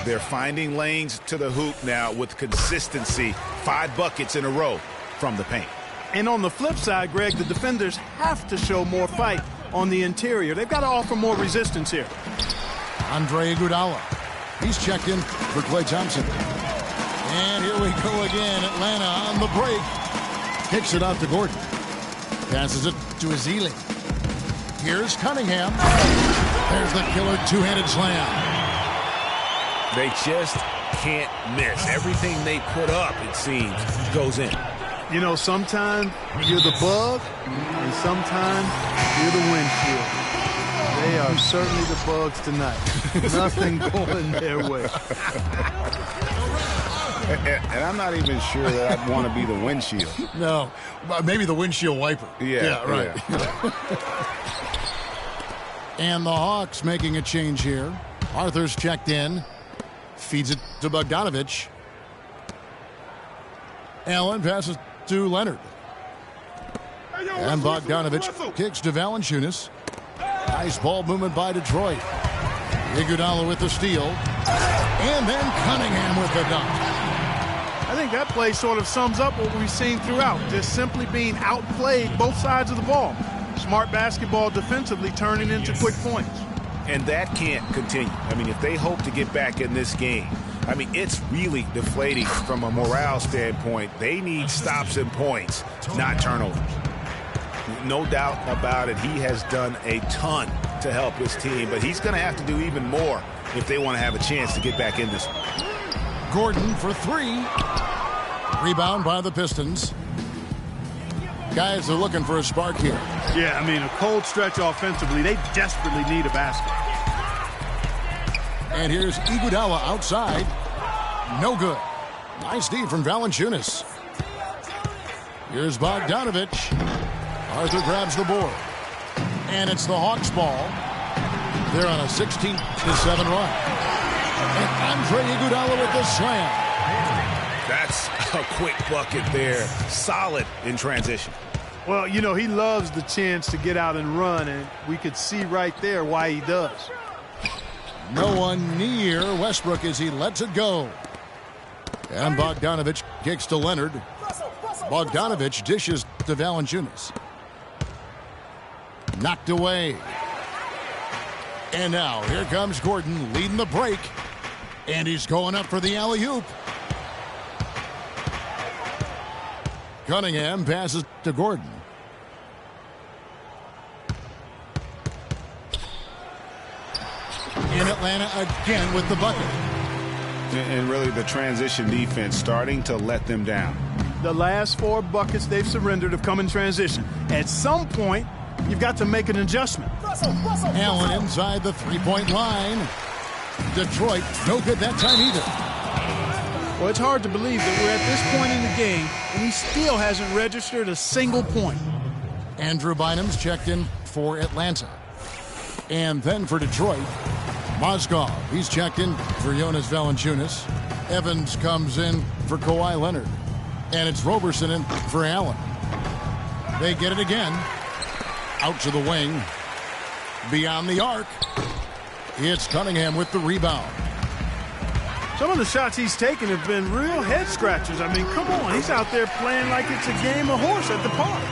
They're finding lanes to the hoop now with consistency. 5 buckets in a row from the paint. And on the flip side, Greg, the defenders have to show more fight on the interior. They've got to offer more resistance here. Andre Iguodala. He's checked in for Klay Thompson. And here we go again. Atlanta on the break. Kicks it out to Gordon. Passes it to Ezeli. Here's Cunningham. There's the killer two-handed slam. They just can't miss. Everything they put up, it seems, goes in. You know, sometimes you're the bug, and sometimes you're the windshield. They are certainly the bugs tonight. Nothing going their way. And I'm not even sure that I'd want to be the windshield. No, maybe the windshield wiper. Yeah, right. Yeah. And the Hawks making a change here. Arthur's checked in. Feeds it to Bogdanovich. Allen passes to Leonard. And Bogdanovich kicks to Valanciunas. Nice ball movement by Detroit. Iguodala with the steal. And then Cunningham with the dunk. I think that play sort of sums up what we've seen throughout. Just simply being outplayed both sides of the ball. Smart basketball defensively turning into quick points. And that can't continue. I mean, if they hope to get back in this game, I mean, it's really deflating from a morale standpoint. They need stops and points, not turnovers. No doubt about it, he has done a ton to help his team, but he's going to have to do even more if they want to have a chance to get back in this one. Gordon for 3. Rebound by the Pistons. Guys are looking for a spark here. Yeah, I mean, a cold stretch offensively. They desperately need a basket. And here's Iguodala outside. No good. Nice D from Valanciunas. Here's Bogdanovich. Arthur grabs the board. And it's the Hawks ball. They're on a 16-7 run. And Andre Iguodala with the slam. That's a quick bucket there. Solid in transition. Well, you know, he loves the chance to get out and run, and we could see right there why he does. No one near Westbrook as he lets it go. And Bogdanovich kicks to Leonard. Bogdanovich dishes to Valanciunas. Knocked away. And now here comes Gordon leading the break. And he's going up for the alley-oop. Cunningham passes to Gordon. In Atlanta again with the bucket. And really the transition defense starting to let them down. The last 4 buckets they've surrendered have come in transition. At some point, you've got to make an adjustment. Allen inside the three-point line. Detroit, no good that time either. Well, it's hard to believe that we're at this point in the game and he still hasn't registered a single point. Andrew Bynum's checked in for Atlanta. And then for Detroit, Moskov. He's checked in for Jonas Valanciunas. Evans comes in for Kawhi Leonard. And it's Roberson in for Allen. They get it again. Out to the wing. Beyond the arc. It's Cunningham with the rebound. Some of the shots he's taken have been real head scratchers. I mean, come on. He's out there playing like it's a game of horse at the park.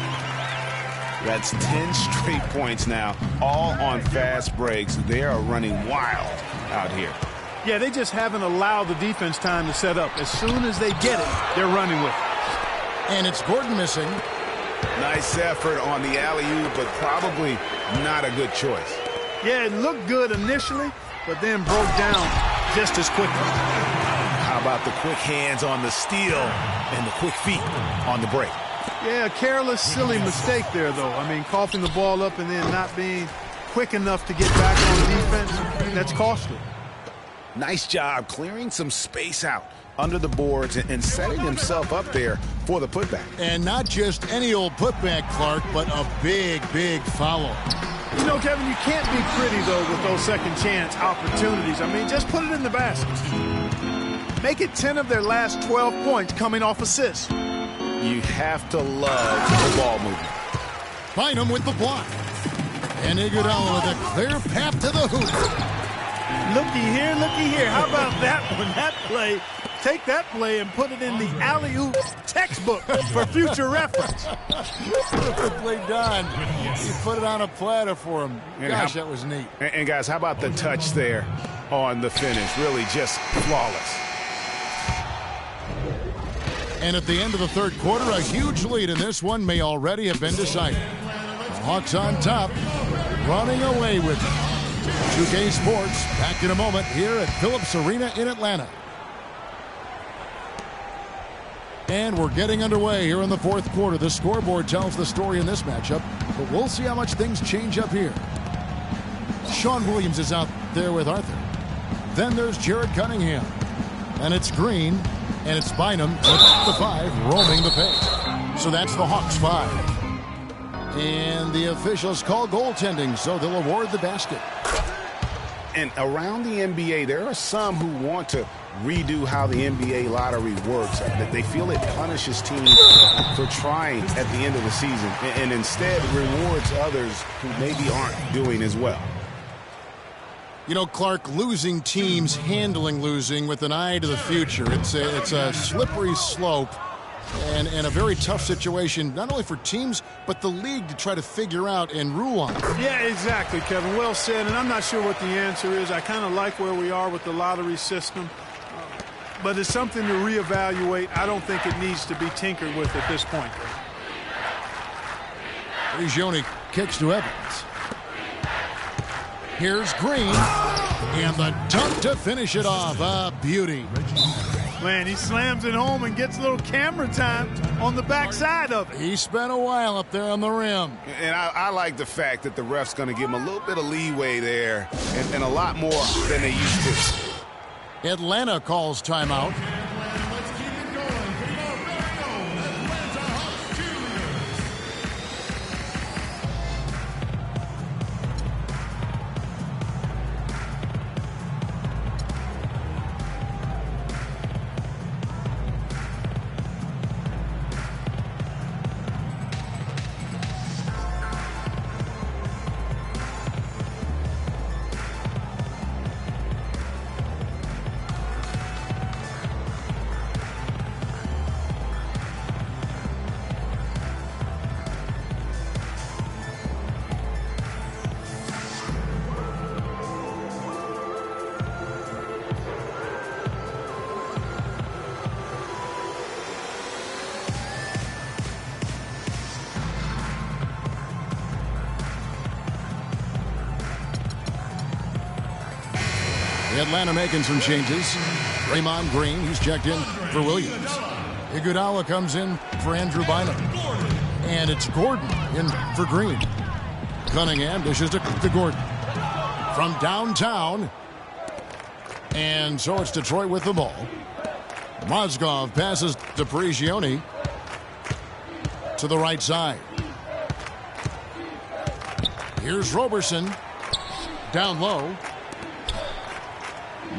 That's 10 straight points now, all on fast breaks. They are running wild out here. Yeah, they just haven't allowed the defense time to set up. As soon as they get it, they're running with it. And it's Gordon missing. Nice effort on the alley-oop, but probably not a good choice. Yeah, it looked good initially, but then broke down just as quickly. How about the quick hands on the steal and the quick feet on the break? Yeah, a careless, silly mistake there, though. I mean, coughing the ball up and then not being quick enough to get back on defense, that's costly. Nice job clearing some space out under the boards and setting himself up there for the putback. And not just any old putback, Clark, but a big, big foul. You know, Kevin, you can't be pretty, though, with those second chance opportunities. I mean, just put it in the basket. Make it 10 of their last 12 points coming off assists. You have to love the ball movement. Bynum with the block. And Iguodala with a clear path to the hoop. Looky here, looky here. How about that one? That play, take that play and put it in the alley-oop textbook for future reference. Perfectly done. He put it on a platter for him. Gosh, that was neat. And guys, how about the touch there on the finish? Really just flawless. And at the end of the third quarter, a huge lead in this one may already have been decided. The Hawks on top, running away with it. 2K Sports, back in a moment here at Phillips Arena in Atlanta. And we're getting underway here in the fourth quarter. The scoreboard tells the story in this matchup, but we'll see how much things change up here. Sean Williams is out there with Arthur. Then there's Jared Cunningham. And it's Green, and it's Bynum with the 5, roaming the pace. So that's the Hawks 5. And the officials call goaltending, so they'll award the basket. And around the NBA, there are some who want to redo how the NBA lottery works. That they feel it punishes teams for trying at the end of the season and instead rewards others who maybe aren't doing as well. You know, Clark, losing teams handling losing with an eye to the future. It's a slippery slope and a very tough situation, not only for teams, but the league to try to figure out and rule on. Yeah, exactly, Kevin. Well said, and I'm not sure what the answer is. I kind of like where we are with the lottery system, but it's something to reevaluate. I don't think it needs to be tinkered with at this point. Prigioni kicks to Evans. Here's Green, and the dunk to finish it off. A beauty. Man, he slams it home and gets a little camera time on the backside of it. He spent a while up there on the rim. And I like the fact that the ref's going to give him a little bit of leeway there and a lot more than they used to. Atlanta calls timeout. Atlanta making some changes. Draymond Green, he's checked in for Williams. Iguodala comes in for Andrew Bynum. And it's Gordon in for Green. Cunningham dishes to Gordon. From downtown. And so it's Detroit with the ball. Mozgov passes to Prigioni to the right side. Here's Roberson down low.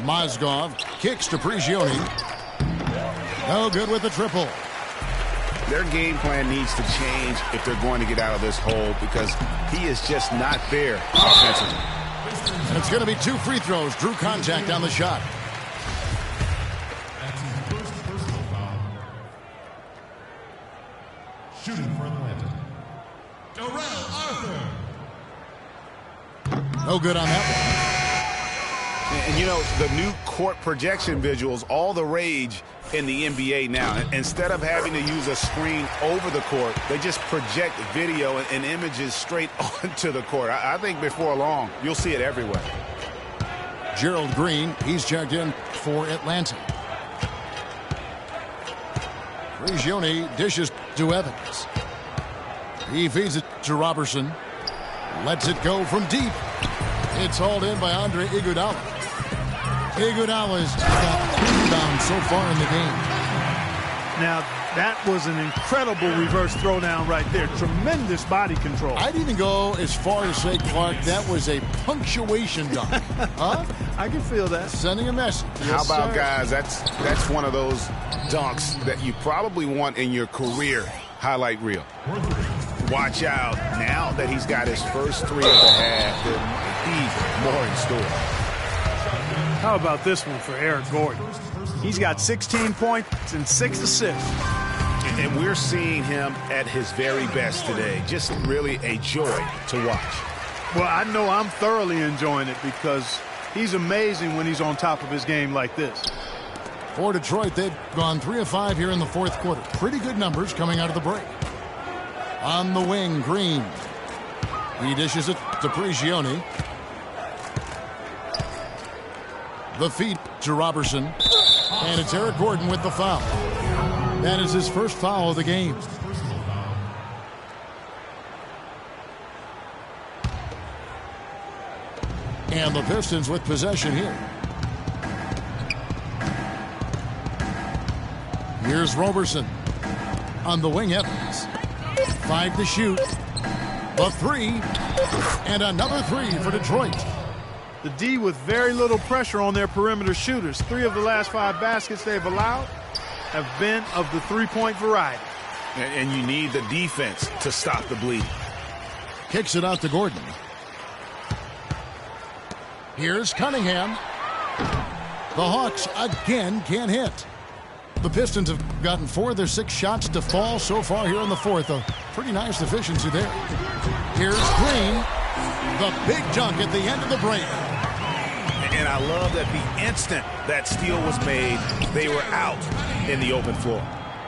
Mozgov kicks to Prigioni. No good with the triple. Their game plan needs to change if they're going to get out of this hole because he is just not there offensively. And it's going to be 2 free throws. Drew contact on the shot. Shooting for Atlanta, Darrell Arthur. No good on that And you know, the new court projection visuals, all the rage in the NBA now. Instead of having to use a screen over the court, they just project video and images straight onto the court. I think before long, you'll see it everywhere. one. Gerald Green, he's checked in for Atlanta. Prigioni dishes to Evans. He feeds it to Robertson. Lets it go from deep. It's hauled in by Andre Iguodala. Iguodala's got 2 rebounds so far in the game. Now, that was an incredible reverse throwdown right there. Tremendous body control. I'd even go as far as say, Clark, that was a punctuation dunk. Huh? I can feel that. Sending a message. How about, sir. guys, that's one of those dunks that you probably want in your career highlight reel. Watch out. Now that he's got his first 3 of the half, there might be more in store. How about this one for Eric Gordon? He's got 16 points and 6 assists. And we're seeing him at his very best today. Just really a joy to watch. Well, I know I'm thoroughly enjoying it because he's amazing when he's on top of his game like this. For Detroit, they've gone 3 of 5 here in the 4th quarter. Pretty good numbers coming out of the break. On the wing, Green. He dishes it to Prigioni. The feed to Robertson. And it's Eric Gordon with the foul. That is his first foul of the game. And the Pistons with possession here. Here's Roberson. On the wing, Evans. 5 to shoot. The 3. And another 3 for Detroit. The D with very little pressure on their perimeter shooters. 3 of the last 5 baskets they've allowed have been of the 3-point variety. And you need the defense to stop the bleeding. Kicks it out to Gordon. Here's Cunningham. The Hawks again can't hit. The Pistons have gotten 4 of their 6 shots to fall so far here in the 4th. A pretty nice efficiency there. Here's Green. The big dunk at the end of the break. And I love that the instant that steal was made, they were out in the open floor.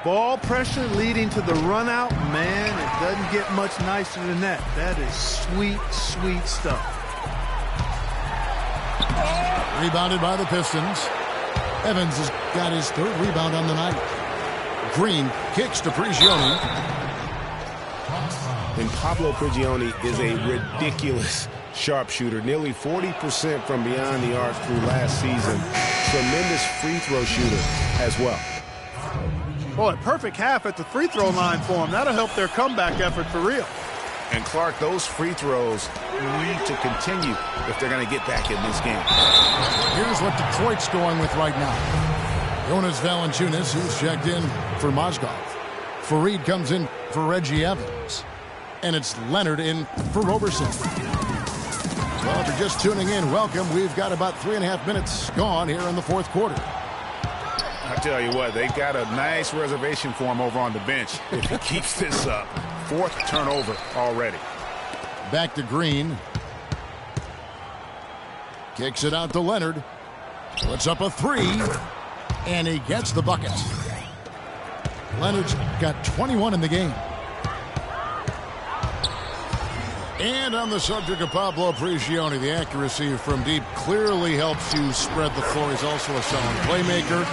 Ball pressure leading to the run out. Man, it doesn't get much nicer than that. That is sweet, sweet stuff. Rebounded by the Pistons. Evans has got his 3rd rebound on the night. Green kicks to Prigioni. And Pablo Prigioni is a ridiculous sharpshooter. Nearly 40% from beyond the arc through last season. Tremendous free throw shooter as well. Boy, perfect half at the free throw line for him. That'll help their comeback effort for real. And Clark, those free throws need to continue if they're going to get back in this game. Here's what Detroit's going with right now. Jonas Valanciunas, who's checked in for Mozgov. Fareed comes in for Reggie Evans. And it's Leonard in for Roberson. Well, if you're just tuning in, welcome. We've got about 3.5 minutes gone here in the 4th quarter. I tell you what, they got a nice reservation for him over on the bench if he keeps this up. 4th turnover already. Back to Green. Kicks it out to Leonard. Puts up a 3. And he gets the bucket. Leonard's got 21 in the game. And on the subject of Pablo Prigioni, the accuracy from deep clearly helps you spread the floor. He's also a sound playmaker.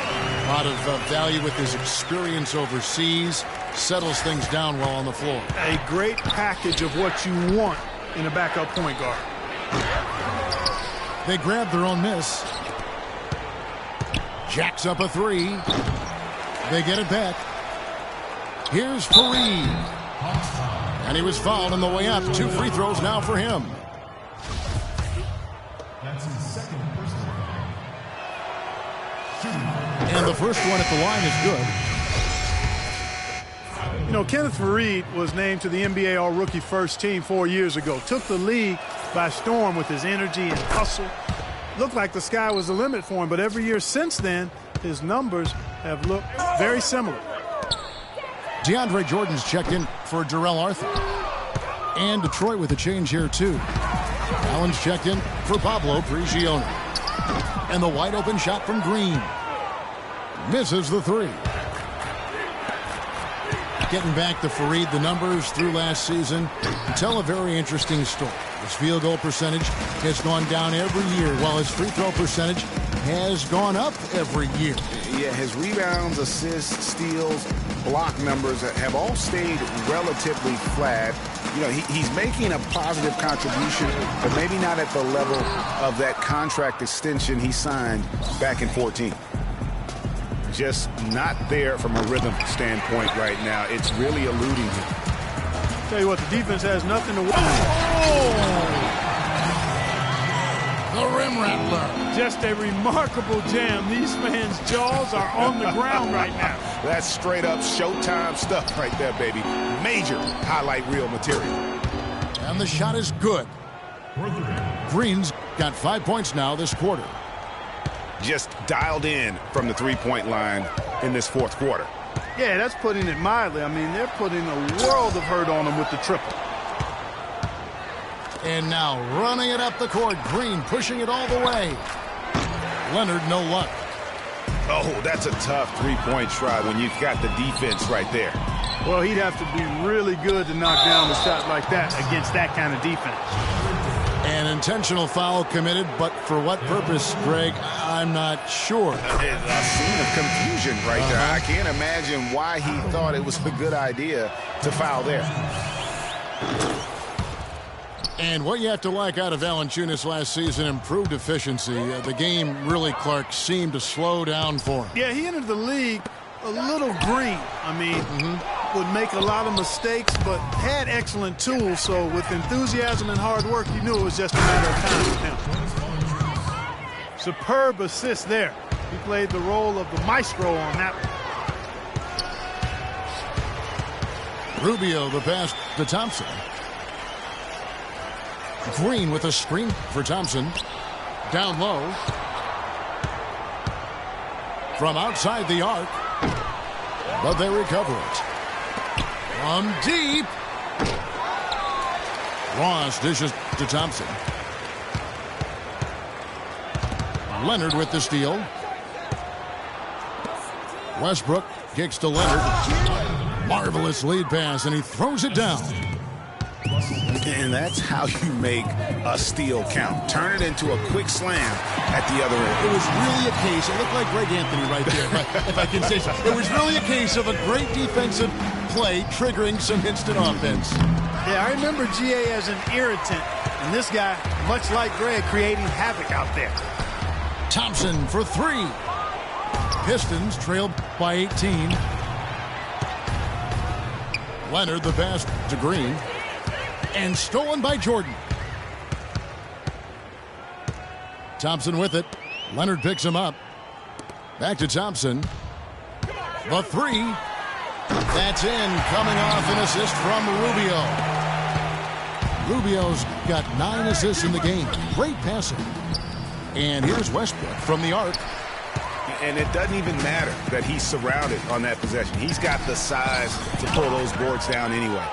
A lot of value with his experience overseas. Settles things down well on the floor. A great package of what you want in a backup point guard. They grab their own miss. Jacks up a 3. They get it back. Here's Fareed. And he was fouled on the way up. 2 free throws now for him. That's his second personal foul. And the first one at the line is good. You know, Kenneth Fareed was named to the NBA All-Rookie First Team 4 years ago. Took the league by storm with his energy and hustle. Looked like the sky was the limit for him, but every year since then, his numbers have looked very similar. DeAndre Jordan's checked in for Darrell Arthur. And Detroit with a change here, too. Allen's checked in for Pablo Prigioni. And the wide-open shot from Green. Misses the 3. Getting back to Fareed, the numbers through last season tell a very interesting story. His field goal percentage has gone down every year, while his free throw percentage has gone up every year. Yeah, his rebounds, assists, steals, block numbers have all stayed relatively flat. You know, he's making a positive contribution, but maybe not at the level of that contract extension he signed back in 14. Just not there from a rhythm standpoint right now. It's really eluding him. Tell you what, the defense has nothing to worry about. The rim rattler. Just a remarkable jam. These fans' jaws are on the ground right now. That's straight up Showtime stuff right there, baby. Major highlight reel material. And the shot is good. Green's got 5 points now this quarter. Just dialed in from the three-point line in this fourth quarter. Yeah, that's putting it mildly. I mean, they're putting a world of hurt on him with the triple. And now running it up the court. Green pushing it all the way. Leonard, no luck. Oh, that's a tough three-point try when you've got the defense right there. Well, he'd have to be really good to knock down a shot like that against that kind of defense. An intentional foul committed, but for what purpose, Greg, I'm not sure. A scene of confusion right there. I can't imagine why he thought it was a good idea to foul there. And what you have to like out of Valanciunas last season, improved efficiency. The game really, Clark, seemed to slow down for him. Yeah, he entered the league a little green. I mean, would make a lot of mistakes, but had excellent tools. So with enthusiasm and hard work, you knew it was just a matter of time with him. Superb assist there. He played the role of the maestro on that one. Rubio, the pass to Thompson. Green with a screen for Thompson. Down low. From outside the arc. But they recover it. From deep. Ross dishes to Thompson. Leonard with the steal. Westbrook kicks to Leonard. Marvelous lead pass, and he throws it down. And that's how you make a steal count. Turn it into a quick slam at the other end. It was really a case, it looked like Greg Anthony right there, if I can say so. It was really a case of a great defensive play triggering some instant offense. Yeah, I remember GA as an irritant, and this guy, much like Greg, creating havoc out there. Thompson for 3. Pistons trailed by 18. Leonard the pass to Green. And stolen by Jordan. Thompson with it. Leonard picks him up. Back to Thompson. The 3. That's in. Coming off an assist from Rubio. Rubio's got 9 assists in the game. Great passing. And here's Westbrook from the arc. And it doesn't even matter that he's surrounded on that possession. He's got the size to pull those boards down anyway.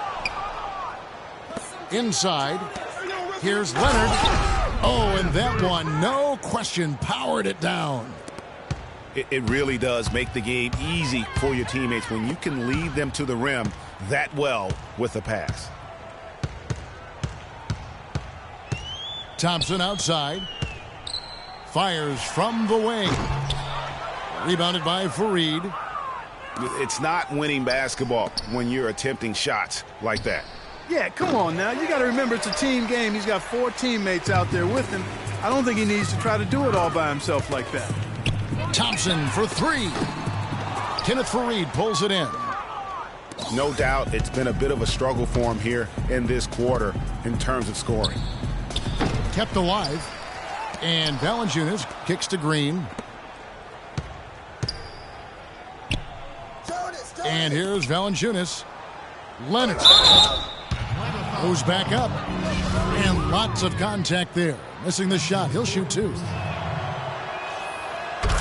Inside. Here's Leonard. Oh, and that one, no question, powered it down. It really does make the game easy for your teammates when you can lead them to the rim that well with a pass. Thompson outside. Fires from the wing. Rebounded by Fareed. It's not winning basketball when you're attempting shots like that. Yeah, come on now. You got to remember it's a team game. He's got 4 teammates out there with him. I don't think he needs to try to do it all by himself like that. Thompson for 3. Kenneth Faried pulls it in. No doubt it's been a bit of a struggle for him here in this quarter in terms of scoring. Kept alive. And Valanciunas kicks to Green. And here's Valanciunas. Leonard goes back up. And lots of contact there. Missing the shot. He'll shoot two.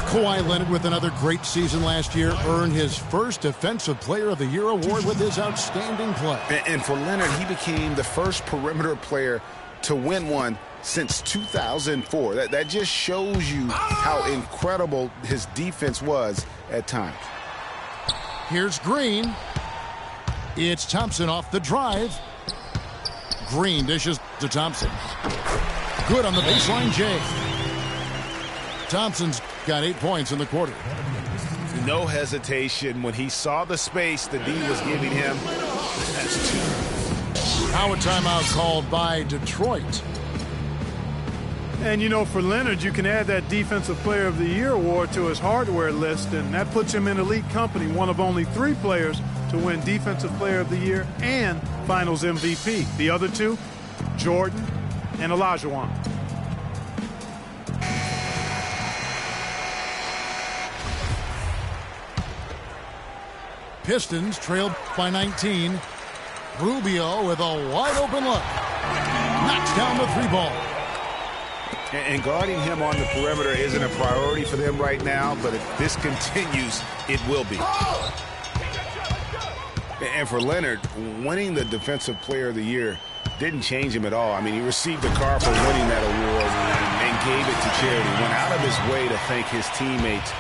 Kawhi Leonard with another great season last year. Earned his first Defensive Player of the Year award with his outstanding play. And for Leonard, he became the first perimeter player to win one since 2004. That just shows you how incredible his defense was at times. Here's Green. It's Thompson off the drive. Green dishes to Thompson. Good on the baseline, Jay. Thompson's got 8 points in the quarter. No hesitation when he saw the space the D was giving him. That's two. Now a timeout called by Detroit. And, you know, for Leonard, you can add that Defensive Player of the Year award to his hardware list, and that puts him in elite company, one of only 3 players to win Defensive Player of the Year and Finals MVP. The other 2, Jordan and Olajuwon. Pistons trailed by 19. Rubio with a wide open look. Knocks down the 3-ball. And guarding him on the perimeter isn't a priority for them right now, but if this continues, it will be. And for Leonard, winning the Defensive Player of the Year didn't change him at all. I mean, he received a car for winning that award and gave it to charity. Went out of his way to thank his teammates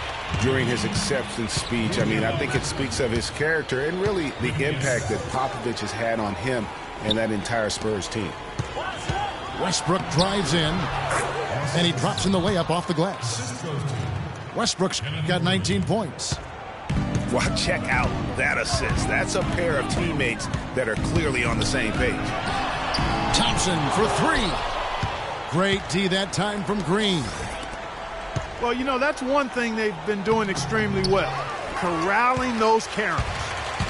during his acceptance speech. I mean, I think it speaks of his character and really the impact that Popovich has had on him and that entire Spurs team. Westbrook drives in, and he drops in the layup off the glass. Westbrook's got 19 points. Well, check out that assist. That's a pair of teammates that are clearly on the same page. Thompson for 3. Great D that time from Green. Well, you know, that's one thing they've been doing extremely well, corralling those Karens.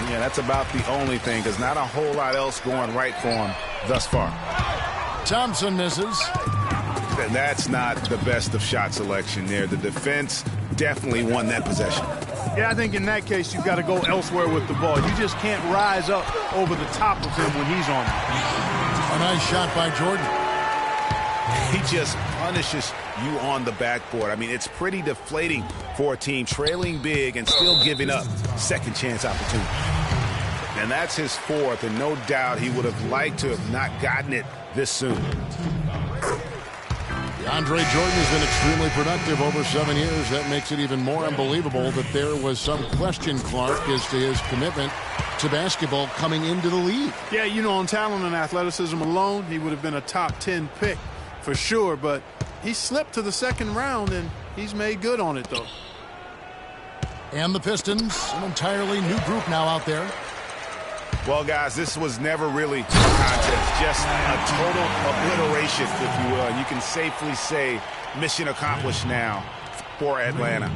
Yeah, that's about the only thing, because not a whole lot else going right for him thus far. Thompson misses. And that's not the best of shot selection there. The defense definitely won that possession. Yeah, I think in that case, you've got to go elsewhere with the ball. You just can't rise up over the top of him when he's on it. A nice shot by Jordan. He just punishes you on the backboard. I mean, it's pretty deflating for a team trailing big and still giving up second chance opportunity. And that's his 4th, and no doubt he would have liked to have not gotten it this soon. Andre Jordan has been extremely productive over 7 years. That makes it even more unbelievable that there was some question, Clark, as to his commitment to basketball coming into the league. Yeah, you know, on talent and athleticism alone, he would have been a top 10 pick for sure, but he slipped to the 2nd round, and he's made good on it, though. And the Pistons, an entirely new group now out there. Well, guys, this was never really a contest, just a total obliteration, if you will. And you can safely say mission accomplished now for Atlanta.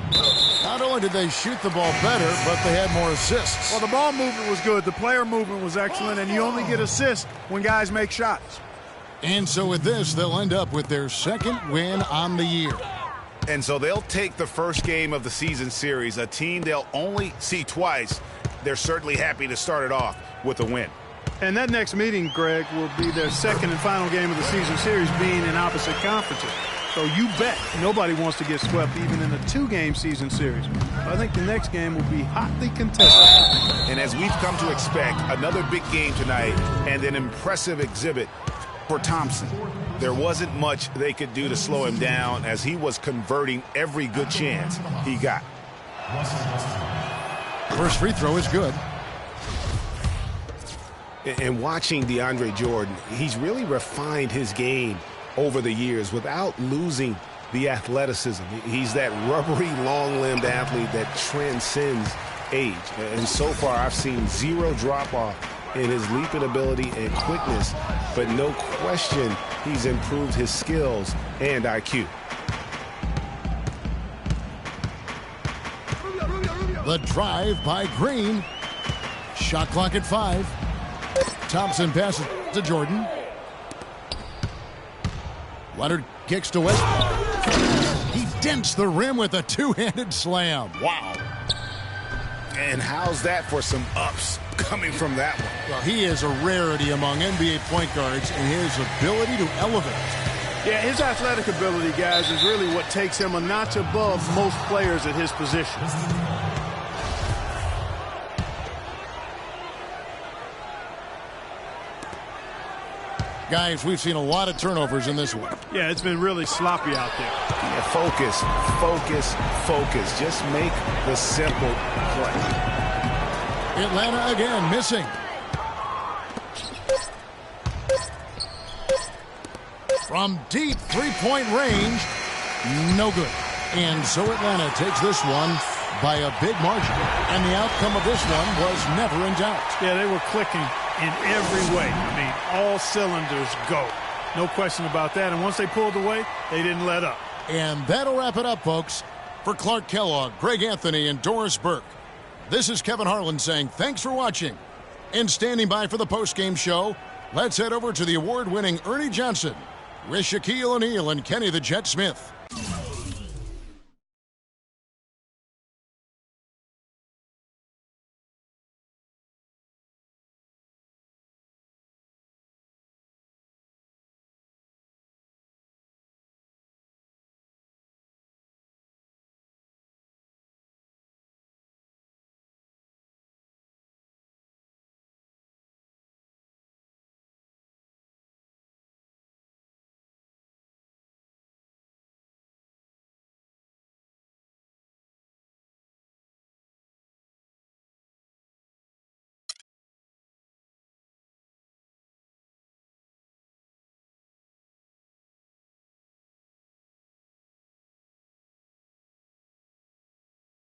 Not only did they shoot the ball better, but they had more assists. Well, the ball movement was good. The player movement was excellent, and you only get assists when guys make shots. And so with this, they'll end up with their 2nd win on the year. And so they'll take the first game of the season series, a team they'll only see twice. They're certainly happy to start it off with a win. And that next meeting, Greg, will be their 2nd and final game of the season series, being in opposite conferences. So you bet nobody wants to get swept even in a 2-game season series. I think the next game will be hotly contested. And as we've come to expect, another big game tonight and an impressive exhibit for Thompson. There wasn't much they could do to slow him down as he was converting every good chance he got. First free throw is good. And watching DeAndre Jordan, he's really refined his game over the years without losing the athleticism. He's that rubbery, long-limbed athlete that transcends age. And so far, I've seen 0 drop-off in his leaping ability and quickness, but no question he's improved his skills and IQ. The drive by Green. Shot clock at 5. Thompson passes to Jordan. Leonard kicks to West. He dents the rim with a two-handed slam. Wow. And how's that for some ups coming from that one? Well, he is a rarity among NBA point guards in his ability to elevate. Yeah, his athletic ability, guys, is really what takes him a notch above most players at his position. Guys, we've seen a lot of turnovers in this one. Yeah, it's been really sloppy out there. Yeah, focus, focus, focus. Just make the simple play. Atlanta again missing. From deep three-point range, no good. And so Atlanta takes this one by a big margin. And the outcome of this one was never in doubt. Yeah, they were clicking in every way. I mean, all cylinders go. No question about that. And once they pulled away, they didn't let up. And that'll wrap it up, folks. For Clark Kellogg, Greg Anthony, and Doris Burke, this is Kevin Harlan saying thanks for watching. And standing by for the postgame show, let's head over to the award-winning Ernie Johnson with Shaquille O'Neal and Kenny the Jet Smith.